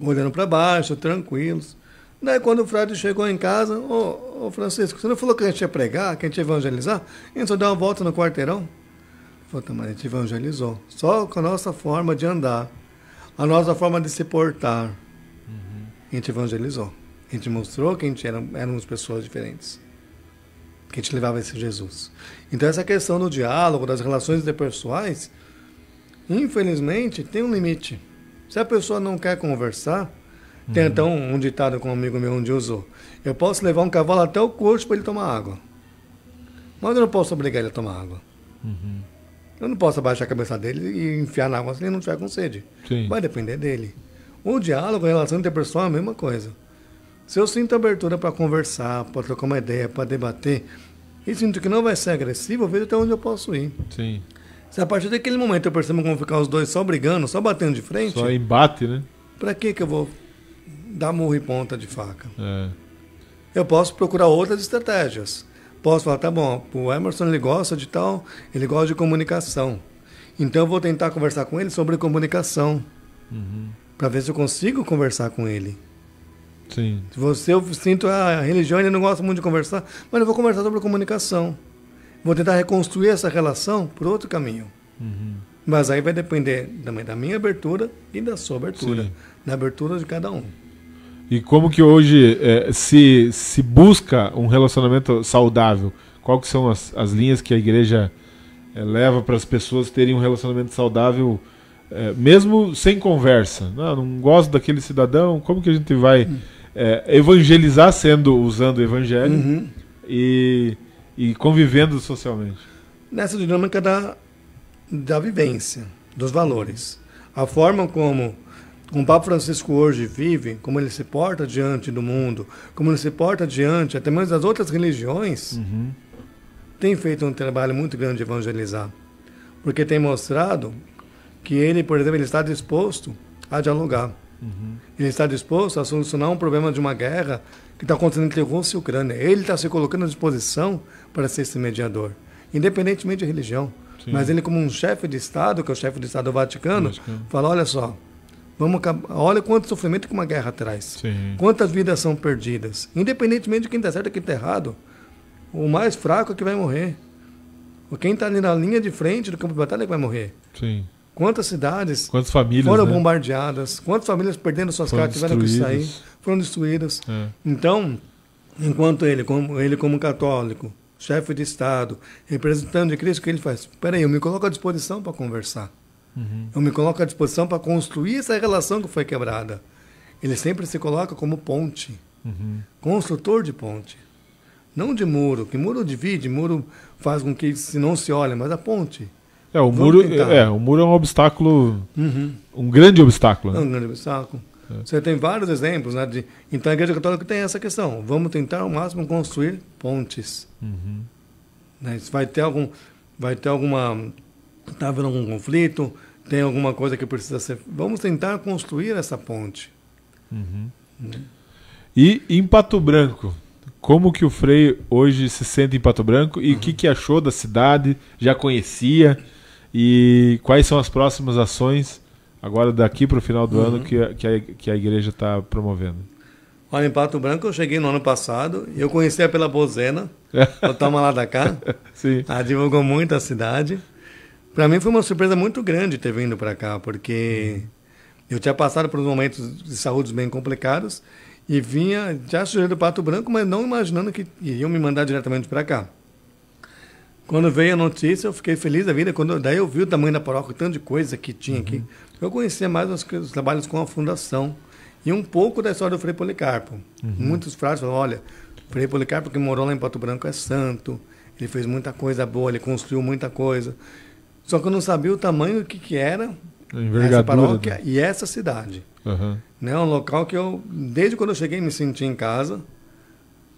Speaker 2: olhando para baixo, tranquilos. Daí, quando o frade chegou em casa: ô Francisco, você não falou que a gente ia pregar, que a gente ia evangelizar? A gente só deu uma volta no quarteirão. Falei: mas a gente evangelizou. Só com a nossa forma de andar, a forma de se portar, a gente evangelizou. A gente mostrou que a gente éramos pessoas diferentes, que a gente levava esse Jesus. Então essa questão do diálogo, das relações interpessoais, infelizmente tem um limite. Se a pessoa não quer conversar, tem então um ditado que um amigo meu um dia usou: eu posso levar um cavalo até o curso para ele tomar água, mas eu não posso obrigar ele a tomar água. Eu não posso abaixar a cabeça dele e enfiar na água se ele não tiver com sede.
Speaker 1: Sim.
Speaker 2: Vai depender dele. O diálogo, a relação interpessoal é a mesma coisa. Se eu sinto abertura para conversar, para trocar uma ideia, para debater, e sinto que não vai ser agressivo, eu vejo até onde eu posso ir.
Speaker 1: Sim.
Speaker 2: Se a partir daquele momento eu percebo que vão ficar os dois só brigando, só batendo de frente...
Speaker 1: Só embate, né?
Speaker 2: Para que eu vou dar murro em ponta de faca?
Speaker 1: É.
Speaker 2: Eu posso procurar outras estratégias. Posso falar, tá bom, o Emerson ele gosta de tal, ele gosta de comunicação. Então eu vou tentar conversar com ele sobre comunicação. Para ver se eu consigo conversar com ele.
Speaker 1: Sim.
Speaker 2: Se eu sinto a religião, ele não gosta muito de conversar, mas eu vou conversar sobre comunicação. Vou tentar reconstruir essa relação por outro caminho. Mas aí vai depender também da minha abertura e da sua abertura.
Speaker 1: Sim.
Speaker 2: Da abertura de cada um.
Speaker 1: E como que hoje se busca um relacionamento saudável? Qual que são as linhas que a igreja leva para as pessoas terem um relacionamento saudável, mesmo sem conversa? Não gosto daquele cidadão, como que a gente vai evangelizar usando o evangelho e convivendo socialmente?
Speaker 2: Nessa dinâmica da vivência, dos valores. A forma como o Papa Francisco hoje vive, como ele se porta diante do mundo, como ele se porta diante até mesmo das outras religiões, tem feito um trabalho muito grande de evangelizar. Porque tem mostrado que ele, por exemplo, ele está disposto a dialogar. Ele está disposto a solucionar um problema de uma guerra que está acontecendo entre Rússia e Ucrânia. Ele está se colocando à disposição para ser esse mediador, independentemente de religião. Sim. Mas ele, como um chefe de Estado, que é o chefe de Estado do Vaticano, fala, olha só, olha quanto sofrimento que uma guerra traz.
Speaker 1: Sim.
Speaker 2: Quantas vidas são perdidas. Independentemente de quem está certo e quem está errado, o mais fraco é que vai morrer. Quem está ali na linha de frente do campo de batalha é que vai morrer.
Speaker 1: Sim.
Speaker 2: Quantas cidades
Speaker 1: quantas famílias
Speaker 2: foram bombardeadas, quantas famílias perdendo suas casas, tiveram que sair, foram destruídas. Então, enquanto ele como católico, chefe de Estado, representante de Cristo, o que ele faz? Espera aí, eu me coloco à disposição para conversar. Eu me coloco à disposição para construir essa relação que foi quebrada. Ele sempre se coloca como ponte, construtor de ponte. Não de muro, que muro divide, muro faz com que se não se olhe, mas a ponte.
Speaker 1: O muro é um obstáculo, um grande obstáculo.
Speaker 2: É um grande obstáculo. Você tem vários exemplos, né? Então a Igreja Católica tem essa questão. Vamos tentar ao máximo construir pontes. Né? Se vai ter alguma... Está havendo algum conflito, tem alguma coisa que precisa ser... Vamos tentar construir essa ponte.
Speaker 1: E em Pato Branco, como que o Frei hoje se sente em Pato Branco e o que achou da cidade? Já conhecia? E quais são as próximas ações agora daqui para o final do ano que a igreja está promovendo?
Speaker 2: Olha, em Pato Branco eu cheguei no ano passado e eu conhecia pela Bozena, o Toma Lá da Cá.
Speaker 1: Sim.
Speaker 2: Ela divulgou muito a cidade. Para mim foi uma surpresa muito grande ter vindo para cá, porque eu tinha passado por uns momentos de saúde bem complicados e vinha já sugerindo Pato Branco, mas não imaginando que iriam me mandar diretamente para cá. Quando veio a notícia, eu fiquei feliz da vida. Daí eu vi o tamanho da paróquia, o tanto de coisa que tinha aqui. Eu conhecia mais os trabalhos com a fundação e um pouco da história do Frei Policarpo. Muitos frades falam, olha, o Frei Policarpo que morou lá em Pato Branco é santo, ele fez muita coisa boa, ele construiu muita coisa. Só que eu não sabia o tamanho que era essa paróquia e essa cidade. Né? Um local que eu, desde quando eu cheguei, me senti em casa.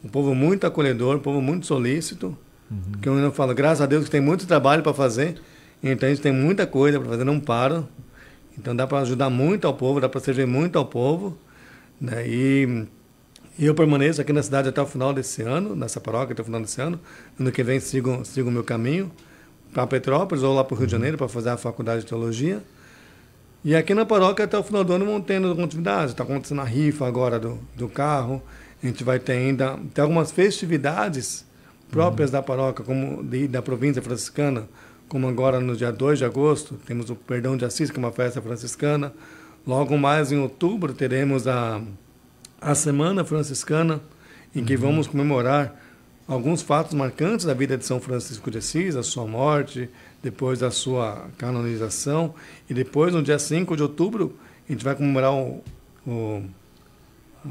Speaker 2: Um povo muito acolhedor, um povo muito solícito. Que eu ainda falo, graças a Deus que tem muito trabalho para fazer. Então a gente tem muita coisa para fazer, não para. Então dá para ajudar muito ao povo, dá para servir muito ao povo. Né? E eu permaneço aqui na cidade até o final desse ano, nessa paróquia até o final desse ano. Ano que vem sigo o meu caminho para Petrópolis ou lá para o Rio de Janeiro para fazer a faculdade de teologia. E aqui na paróquia até o final do ano vão tendo algumas atividades. Está acontecendo a rifa agora do carro. A gente vai ter ainda algumas festividades próprias da paróquia, como da província franciscana, como agora no dia 2 de agosto, temos o Perdão de Assis, que é uma festa franciscana. Logo mais em outubro teremos a Semana Franciscana, em que vamos comemorar alguns fatos marcantes da vida de São Francisco de Assis, a sua morte, depois da sua canonização, e depois, no dia 5 de outubro, a gente vai comemorar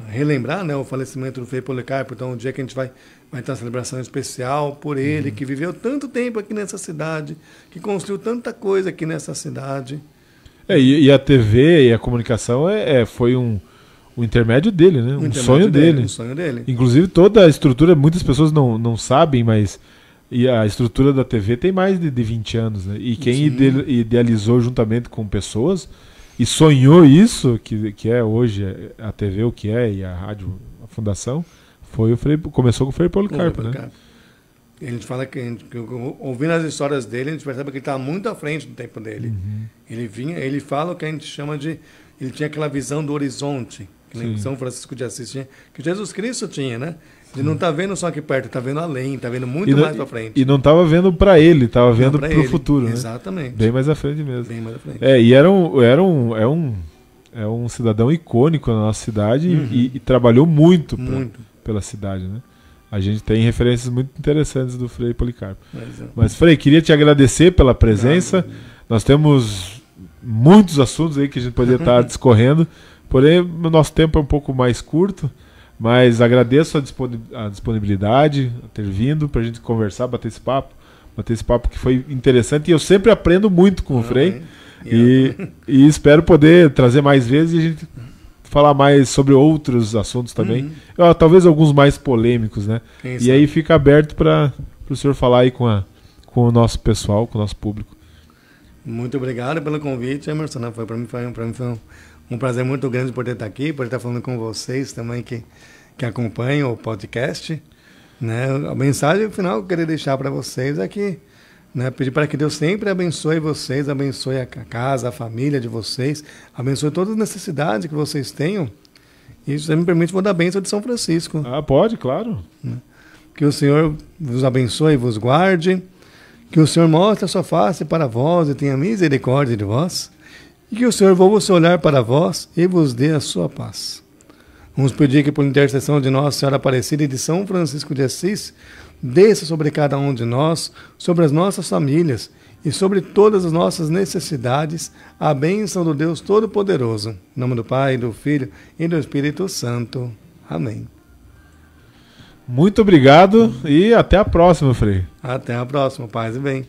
Speaker 2: relembrar, né, o falecimento do Frei Policarpo. Então, um dia que a gente vai ter uma celebração especial por ele, que viveu tanto tempo aqui nessa cidade, que construiu tanta coisa aqui nessa cidade.
Speaker 1: E a TV e a comunicação foi um intermédio dele, né? Um sonho dele.
Speaker 2: Um sonho dele.
Speaker 1: Inclusive, toda a estrutura, muitas pessoas não sabem, mas a estrutura da TV tem mais de 20 anos, né? E quem idealizou juntamente com pessoas e sonhou isso, que é hoje a TV, o que é, e a rádio, a fundação, começou com o Frei Policarpo, né?
Speaker 2: A gente fala ouvindo as histórias dele, a gente percebe que ele estava muito à frente do tempo dele.
Speaker 1: Uhum.
Speaker 2: Ele fala o que a gente chama de... Ele tinha aquela visão do horizonte, que São Francisco de Assis tinha, que Jesus Cristo tinha, né? Ele não está vendo só aqui perto, está vendo além, está vendo muito mais para frente.
Speaker 1: E não estava vendo para ele, estava vendo para o futuro, né?
Speaker 2: Exatamente.
Speaker 1: Bem mais à frente mesmo.
Speaker 2: Bem mais à frente.
Speaker 1: E é um cidadão icônico na nossa cidade e trabalhou muito pela cidade, né? A gente tem referências muito interessantes do Frei Policarpo. Mas, Frei, queria te agradecer pela presença. Nós temos muitos assuntos aí que a gente poderia estar discorrendo, porém o nosso tempo é um pouco mais curto, mas agradeço a disponibilidade, ter vindo para a gente conversar, bater esse papo que foi interessante, e eu sempre aprendo muito com o Frei, e espero poder trazer mais vezes e a gente falar mais sobre outros assuntos também, talvez alguns mais polêmicos, né? E aí fica aberto para o senhor falar aí com o nosso pessoal, com o nosso público.
Speaker 2: Muito obrigado pelo convite, Emerson. Para mim foi um prazer muito grande poder estar aqui, poder estar falando com vocês também que acompanham o podcast. Né? A mensagem final que eu queria deixar para vocês é que, né, pedir para que Deus sempre abençoe vocês, abençoe a casa, a família de vocês, abençoe todas as necessidades que vocês tenham. E isso me permite, vou dar a bênção de São Francisco.
Speaker 1: Pode, claro.
Speaker 2: Né? Que o Senhor vos abençoe e vos guarde. Que o Senhor mostre a sua face para vós e tenha misericórdia de vós. E que o Senhor volva o seu olhar para vós e vos dê a sua paz. Vamos pedir que, por intercessão de Nossa Senhora Aparecida e de São Francisco de Assis, desça sobre cada um de nós, sobre as nossas famílias e sobre todas as nossas necessidades, a bênção do Deus Todo-Poderoso. Em nome do Pai, do Filho e do Espírito Santo. Amém.
Speaker 1: Muito obrigado e até a próxima, Frei.
Speaker 2: Até a próxima, paz e bem.